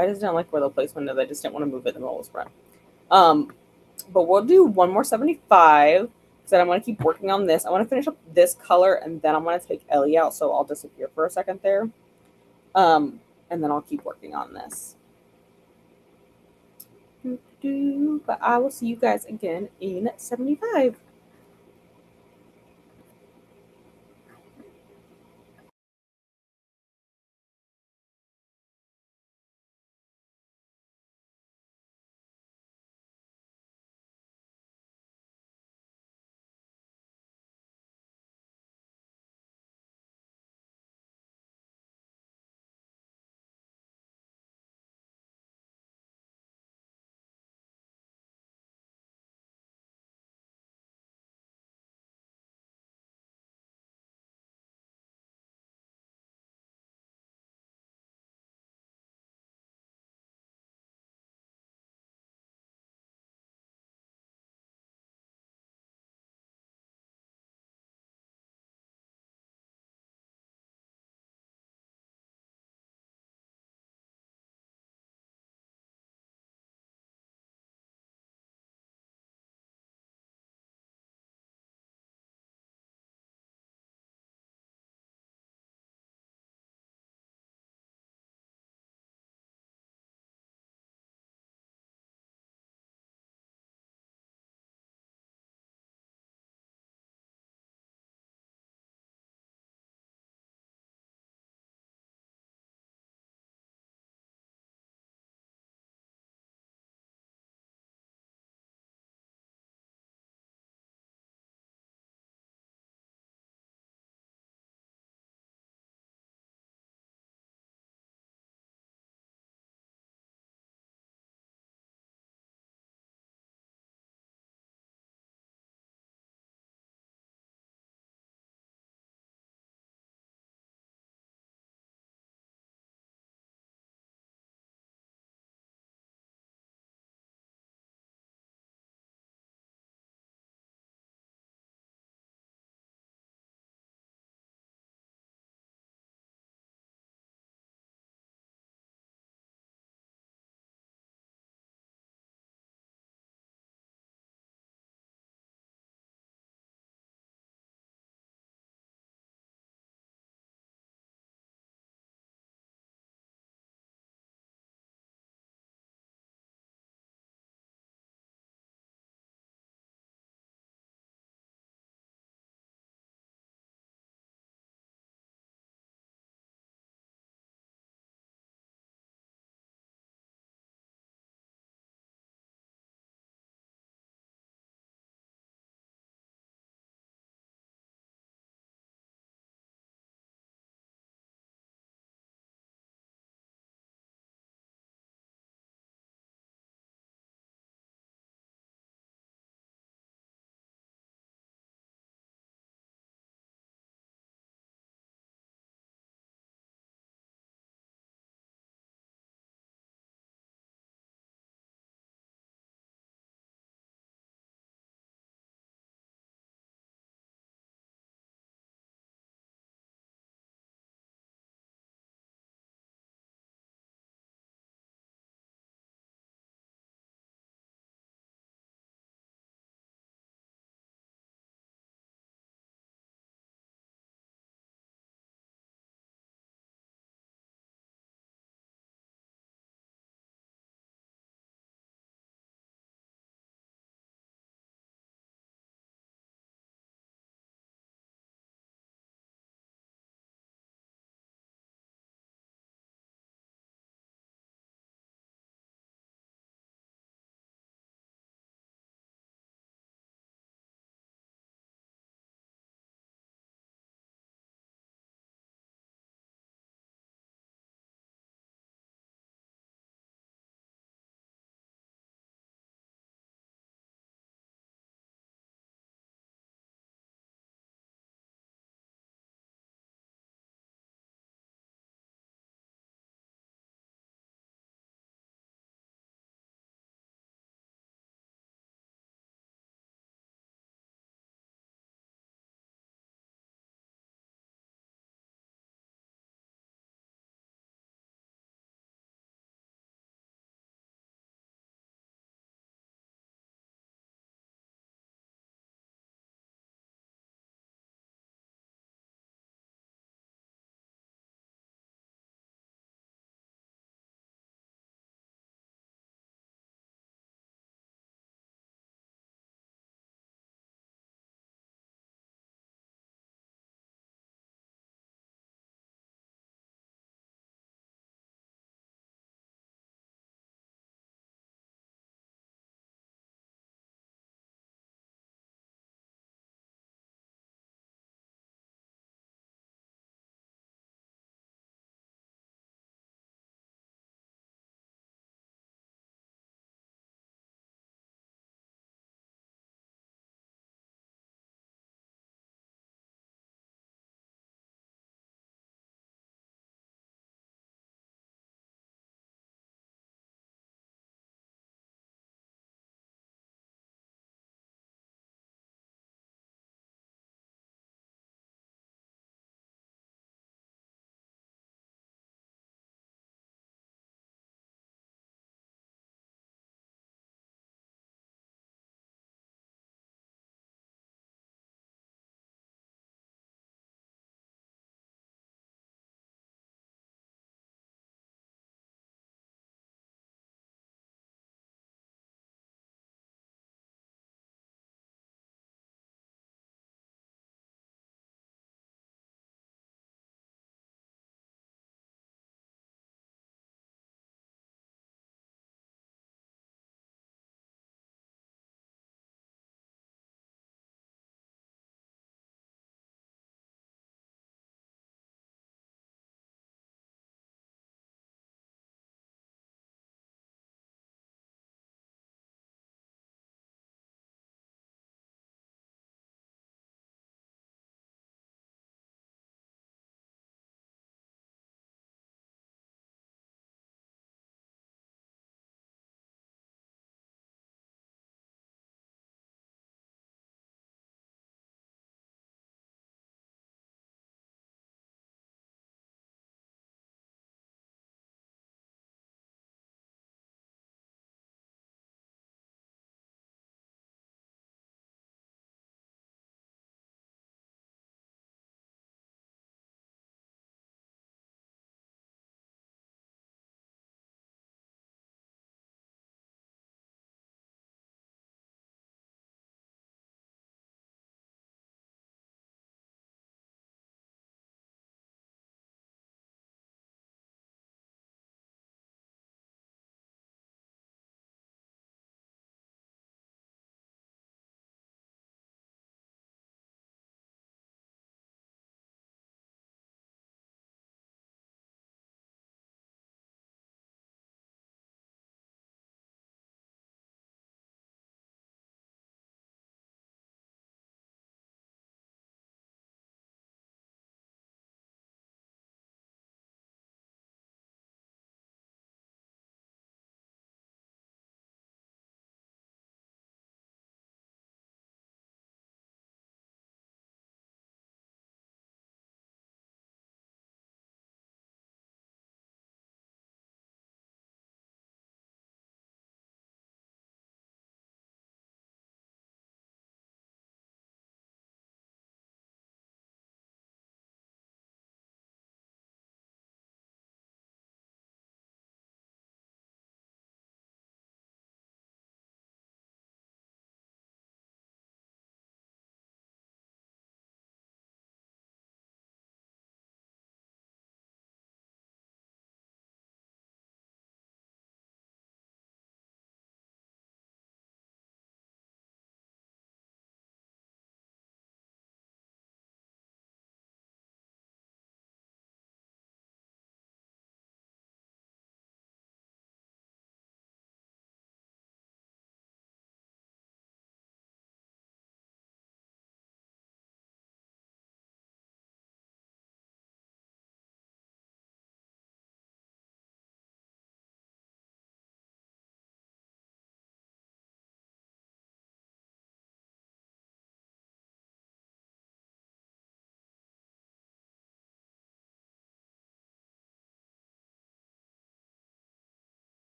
I just didn't like where the placement is. I just didn't want to move it in the middle of the sprint. But we'll do one more 75. So I'm going to keep working on this. I want to finish up this color, and then I'm going to take Ellie out, so I'll disappear for a second there. And then I'll keep working on this. But I will see you guys again in 75.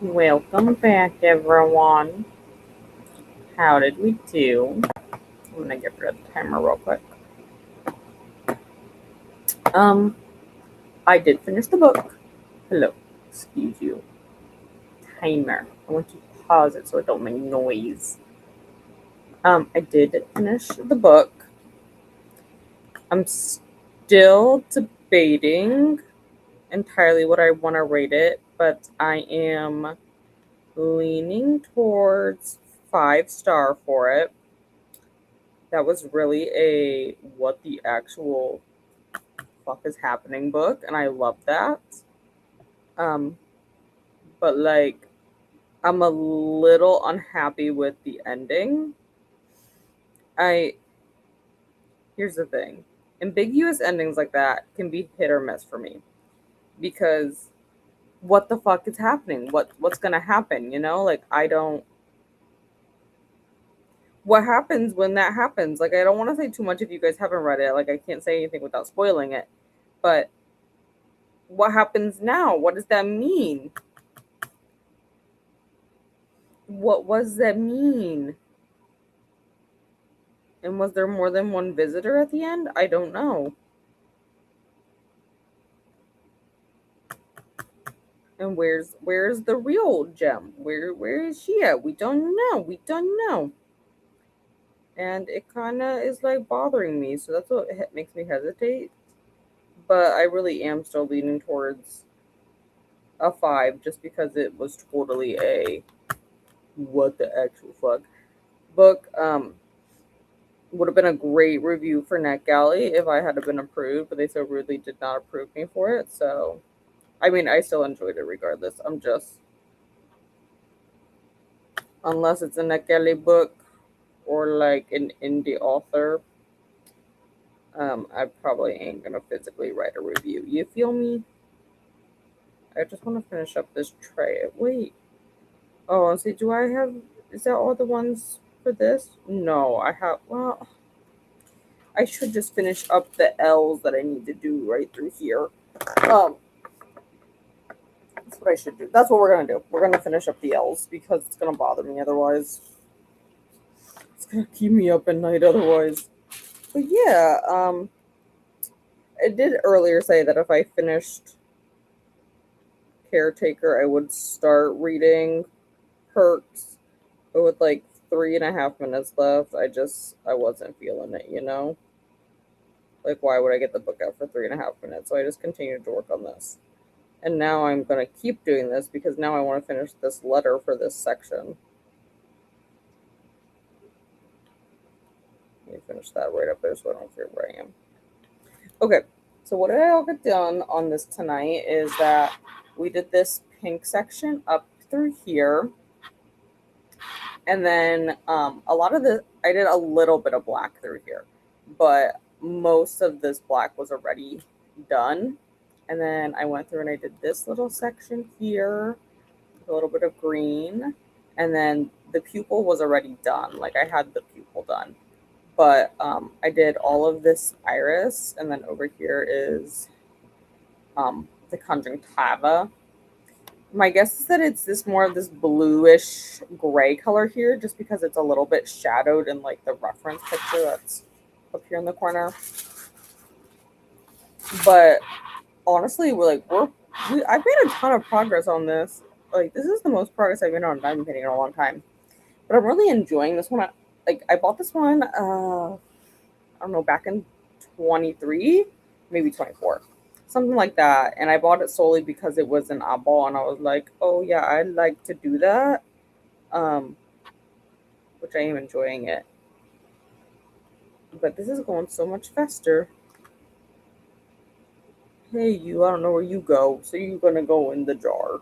Welcome back, everyone. How did we do? I'm gonna get rid of the timer real quick. Um, I did finish the book. Hello, excuse you. Timer. I want to pause it so it don't make noise. I did finish the book. I'm still debating entirely what I want to rate it, but I am leaning towards 5-star for it. That was really a what the actual fuck is happening book, and I love that. Um, but like, I'm a little unhappy with the ending. I Here's the thing. Ambiguous endings like that can be hit or miss for me because what the fuck is happening? What's gonna happen, you know? Like I don't what happens when that happens? Like I don't want to say too much if you guys haven't read it. Like I can't say anything without spoiling it. But what happens now? What does that mean? What was that mean? And was there more than one visitor at the end? I don't know. And where's the real Gem? Where is she at? We don't know. We don't know. And it kind of is like bothering me. So that's what makes me hesitate. But I really am still leaning towards a 5 just because it was totally a what the actual fuck book. Would have been a great review for NetGalley if I had been approved, but they so rudely did not approve me for it. So, I mean, I still enjoyed it regardless. I'm just, unless it's a NetGalley book or like an indie author, I probably ain't gonna physically write a review. You feel me? I just want to finish up this tray. Wait. Oh, see, do I have? Is that all the ones for this? No, I have. Well, I should just finish up the L's that I need to do right through here. Um, that's what I should do. That's what we're gonna do. We're gonna finish up the L's because it's gonna bother me otherwise. It's gonna keep me up at night otherwise. But yeah, I did earlier say that if I finished Caretaker, I would start reading Perks. But with like 3.5 minutes left, I wasn't feeling it, you know? Like why would I get the book out for 3.5 minutes? So I just continued to work on this. And now I'm gonna keep doing this because now I want to finish this letter for this section. Let me finish that right up there so I don't forget where I am. Okay, so what I get done on this tonight is that we did this pink section up through here. And then a lot of the, I did a little bit of black through here, but most of this black was already done. And then I went through and I did this little section here, a little bit of green. And then the pupil was already done. Like I had the pupil done. But I did all of this iris. And then over here is the conjunctiva. My guess is that it's this more of this bluish gray color here, just because it's a little bit shadowed in like the reference picture that's up here in the corner. But honestly, I've made a ton of progress on this. Like this is the most progress I've made on diamond painting in a long time. But I'm really enjoying this one. I bought this one I don't know, back in 23, maybe 24. Something like that. And I bought it solely because it was an oddball and I was like, oh yeah, I'd like to do that. Um, which I am enjoying it. But this is going so much faster. Hey you, I don't know where you go, so you're gonna go in the jar.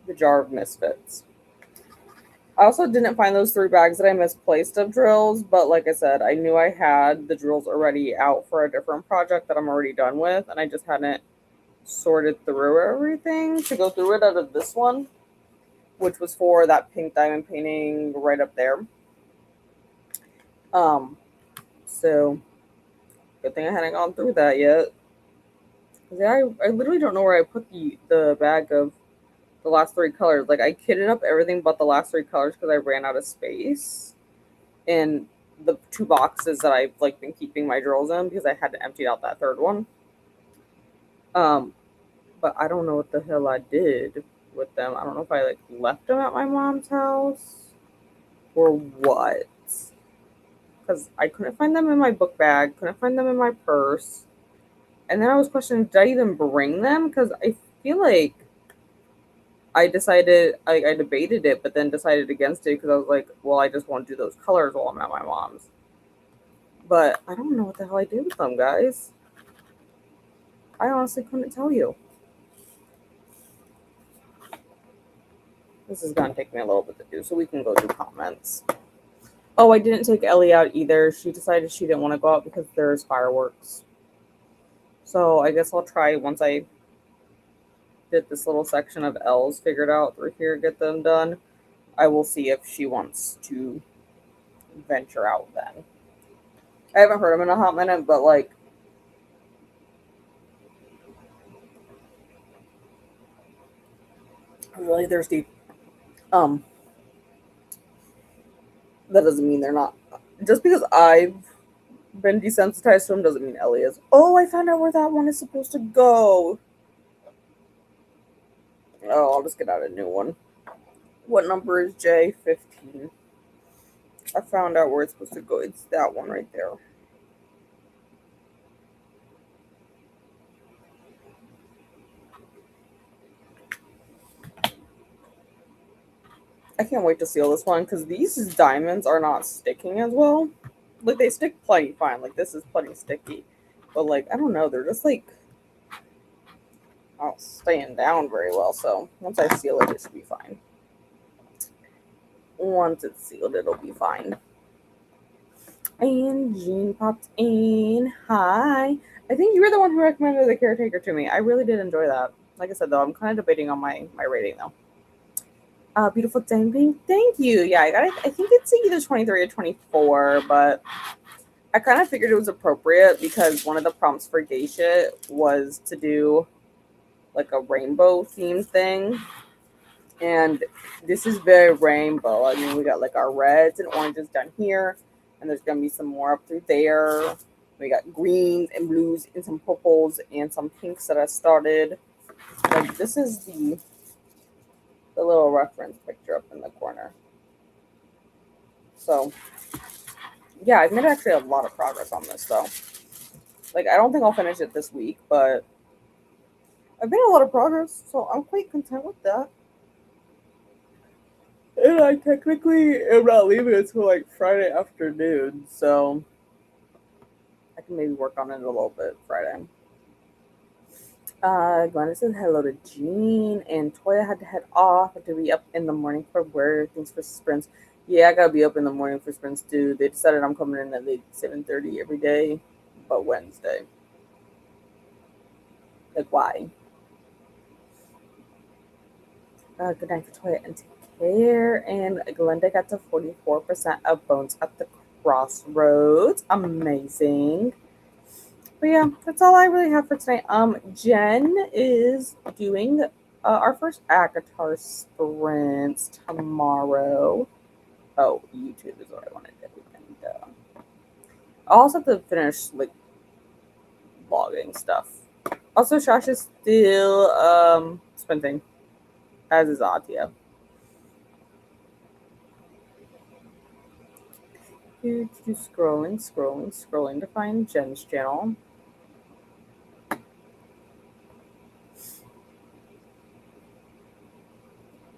The jar of misfits. I also didn't find those 3 bags that I misplaced of drills, but like I said, I knew I had the drills already out for a different project that I'm already done with, and I just hadn't sorted through everything to go through it out of this one, which was for that pink diamond painting right up there. So good thing I hadn't gone through that yet, I literally don't know where I put the bag of the last three colors. Like I kitted up everything but the last three colors because I ran out of space in the two boxes that I've like been keeping my drills in because I had to empty out that third one. Um, but I don't know what the hell I did with them. I don't know if I like left them at my mom's house or what. Because I couldn't find them in my book bag, couldn't find them in my purse. And then I was questioning, did I even bring them? Because I feel like I debated it, but then decided against it because I was like, well, I just want to do those colors while I'm at my mom's. But I don't know what the hell I did with them, guys. I honestly couldn't tell you. This is going to take me a little bit to do, so we can go through comments. Oh, I didn't take Ellie out either. She decided she didn't want to go out because there's fireworks. So I guess I'll try once I get this little section of L's figured out through here, get them done. I will see if she wants to venture out then. I haven't heard him in a hot minute, but like, I'm really thirsty. Um, that doesn't mean they're not. Just because I've been desensitized to them doesn't mean Ellie is. Oh, I found out where that one is supposed to go. Oh, I'll just get out a new one. What number is J15? I found out where it's supposed to go. It's that one right there. I can't wait to seal this one because these diamonds are not sticking as well. Like they stick plenty fine. Like this is plenty sticky, but like I don't know, they're just like not staying down very well. So once I seal it, it should be fine. Once it's sealed, it'll be fine. And Jean popped in. Hi. I think you were the one who recommended The Caretaker to me. I really did enjoy that. Like I said, though, I'm kind of debating on my rating, though. Beautiful thing. Thank you. Yeah, I got it. I think it's either 23 or 24, but I kind of figured it was appropriate because one of the prompts for Gay Shit was to do like a rainbow theme thing. And this is very rainbow. I mean, we got like our reds and oranges down here, and there's gonna be some more up through there. We got greens and blues and some purples and some pinks that I started. Like this is the little reference picture up in the corner. So yeah, I've made actually a lot of progress on this though. Like I don't think I'll finish it this week, but I've made a lot of progress, so I'm quite content with that. And I technically am not leaving until like Friday afternoon, so I can maybe work on it a little bit Friday. Glenna said hello to Jean, and Toya had to head off to be up in the morning for work. Things for sprints. Yeah, I gotta be up in the morning for sprints too. They decided I'm coming in at like 7:30 every day, but Wednesday. Like why? Good night for Toya and take care. And Glenda got to 44% of bones at the crossroads. Amazing. But yeah, that's all I really have for tonight. Jen is doing our first ACOTAR sprints tomorrow. Oh, YouTube is what I want to do. And I'll also have to finish like vlogging stuff. Also, Shash is still sprinting, as is Atia. Scrolling to find Jen's channel.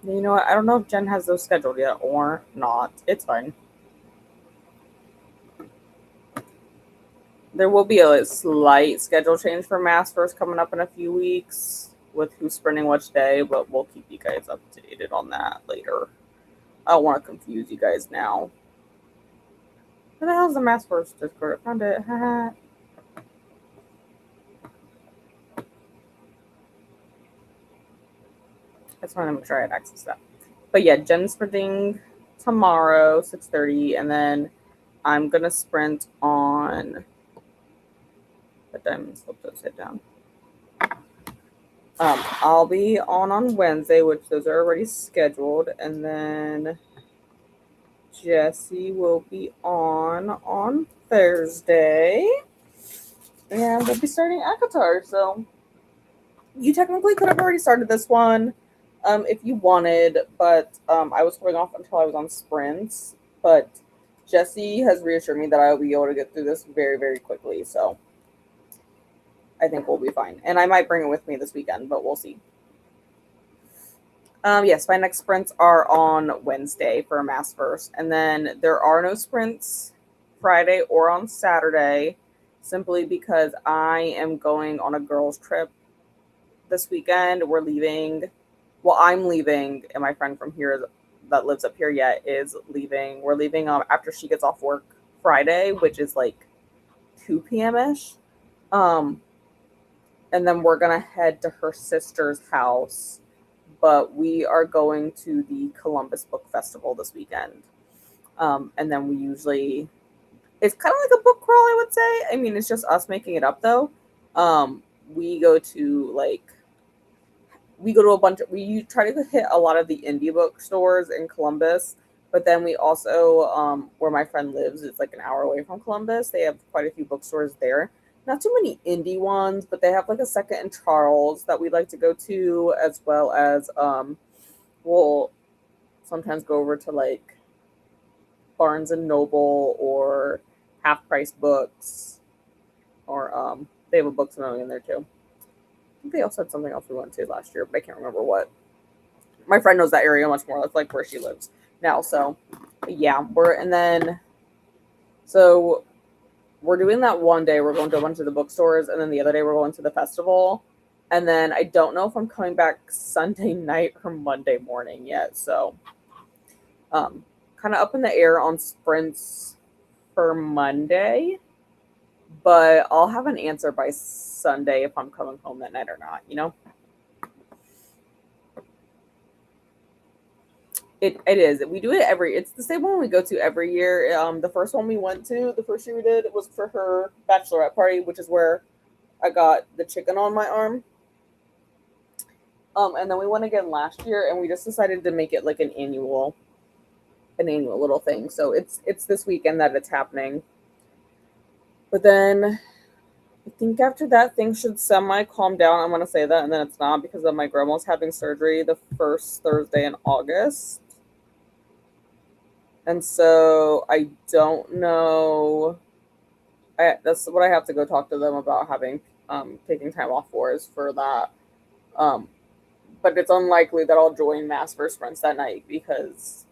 You know what? I don't know if Jen has those scheduled yet or not. It's fine. There will be a slight schedule change for Mass First coming up in a few weeks with who's sprinting which day, but we'll keep you guys updated on that later. I don't want to confuse you guys now. Where the hell's the Mass First Discord? I found it. That's why I'm trying to access that. But yeah, Jen's sprinting tomorrow, 6:30, and then I'm gonna sprint on the diamond slopes upside down. I'll be on Wednesday, which those are already scheduled, and then Jesse will be on Thursday, and we'll be starting ACOTAR. So you technically could have already started this one if you wanted, but I was going off until I was on sprints. But Jesse has reassured me that I will be able to get through this very, very quickly. So I think we'll be fine. And I might bring it with me this weekend, but we'll see. Yes, my next sprints are on Wednesday for a mass first. And then there are no sprints Friday or on Saturday, simply because I am going on a girls' trip this weekend. We're leaving. Well, I'm leaving, and my friend from here that lives up here yet is leaving. We're leaving after she gets off work Friday, which is like 2 p.m. ish. And then we're gonna head to her sister's house. But we are going to the Columbus Book Festival this weekend. And then it's kind of like a book crawl, I would say. I mean, it's just us making it up though. We go to we try to hit a lot of the indie bookstores in Columbus, but then we also, where my friend lives, it's like an hour away from Columbus. They have quite a few bookstores there. Not too many indie ones, but they have like a Second and Charles that we'd like to go to, as well as we'll sometimes go over to like Barnes and Noble or Half Price Books, or they have a Books a Million there too. I think they also had something else we went to last year, but I can't remember what. My friend knows that area much more. That's like where she lives now. So yeah, we're doing that one day. We're going to a bunch of the bookstores, and then the other day we're going to the festival. And then I don't know if I'm coming back Sunday night or Monday morning yet. So kind of up in the air on sprints for Monday. But I'll have an answer by Sunday if I'm coming home that night or not, you know? It is. We do it it's the same one we go to every year. The first one we went to, the first year we did, was for her bachelorette party, which is where I got the chicken on my arm. And then we went again last year, and we just decided to make it like an annual little thing. So it's this weekend that it's happening. But then I think after that, things should semi calm down. I'm gonna say that, and then it's not, because of my grandma's having surgery the first Thursday in August. And so I don't know. That's what I have to go talk to them about, having taking time off for that. But it's unlikely that I'll join mass for sprints that night, because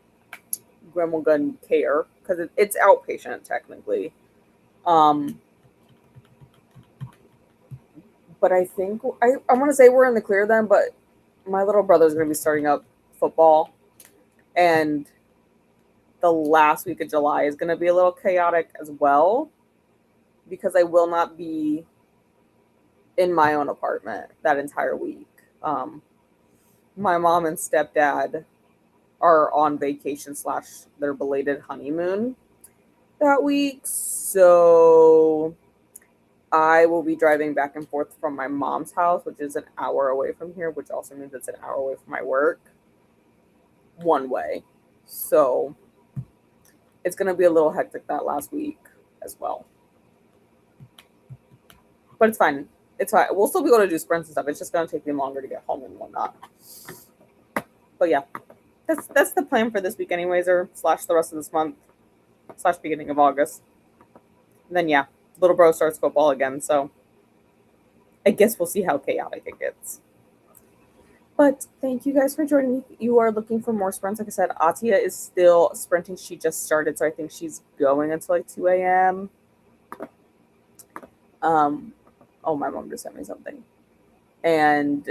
grandma doesn't care, because it's outpatient technically. But I think I want to say we're in the clear then. But my little brother's going to be starting up football, and the last week of July is going to be a little chaotic as well, because I will not be in my own apartment that entire week. My mom and stepdad are on vacation / their belated honeymoon that week. So I will be driving back and forth from my mom's house, which is an hour away from here, which also means it's an hour away from my work, one way. So it's going to be a little hectic that last week as well. But it's fine. It's fine. We'll still be able to do sprints and stuff. It's just going to take me longer to get home and whatnot. But yeah, that's the plan for this week anyways, or / the rest of this month / beginning of August. And then yeah, little bro starts football again, so I guess we'll see how chaotic it gets. But thank you guys for joining me. You are looking for more sprints. Like I said, Atia is still sprinting. She just started, so I think she's going until like 2 a.m. Oh, my mom just sent me something. And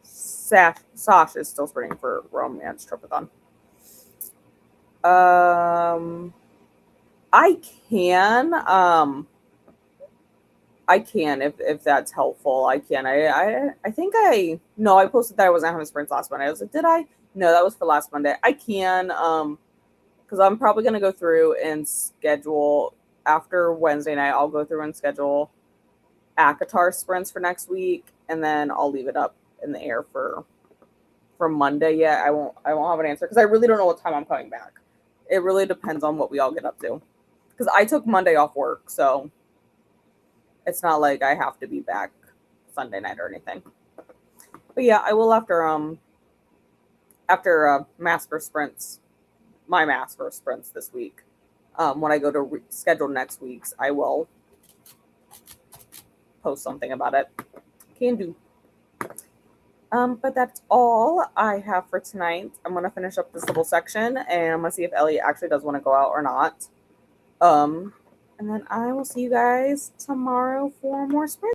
Sash is still sprinting for Romance Tripathon. I can if that's helpful. I can. I think I posted that I wasn't having sprints last Monday. I was like, did I? No, that was for last Monday. I can, because I'm probably gonna go through and schedule after Wednesday night. I'll go through and schedule ACOTAR sprints for next week, and then I'll leave it up in the air for Monday yet. I won't have an answer because I really don't know what time I'm coming back. It really depends on what we all get up to. Because I took Monday off work, so it's not like I have to be back Sunday night or anything. But yeah, I will after master sprints, my master sprints this week. When I go to schedule next week's, I will post something about it. Can do. But that's all I have for tonight. I'm gonna finish up this little section, and I'm gonna see if Elliot actually does want to go out or not. And then I will see you guys tomorrow for more sprints.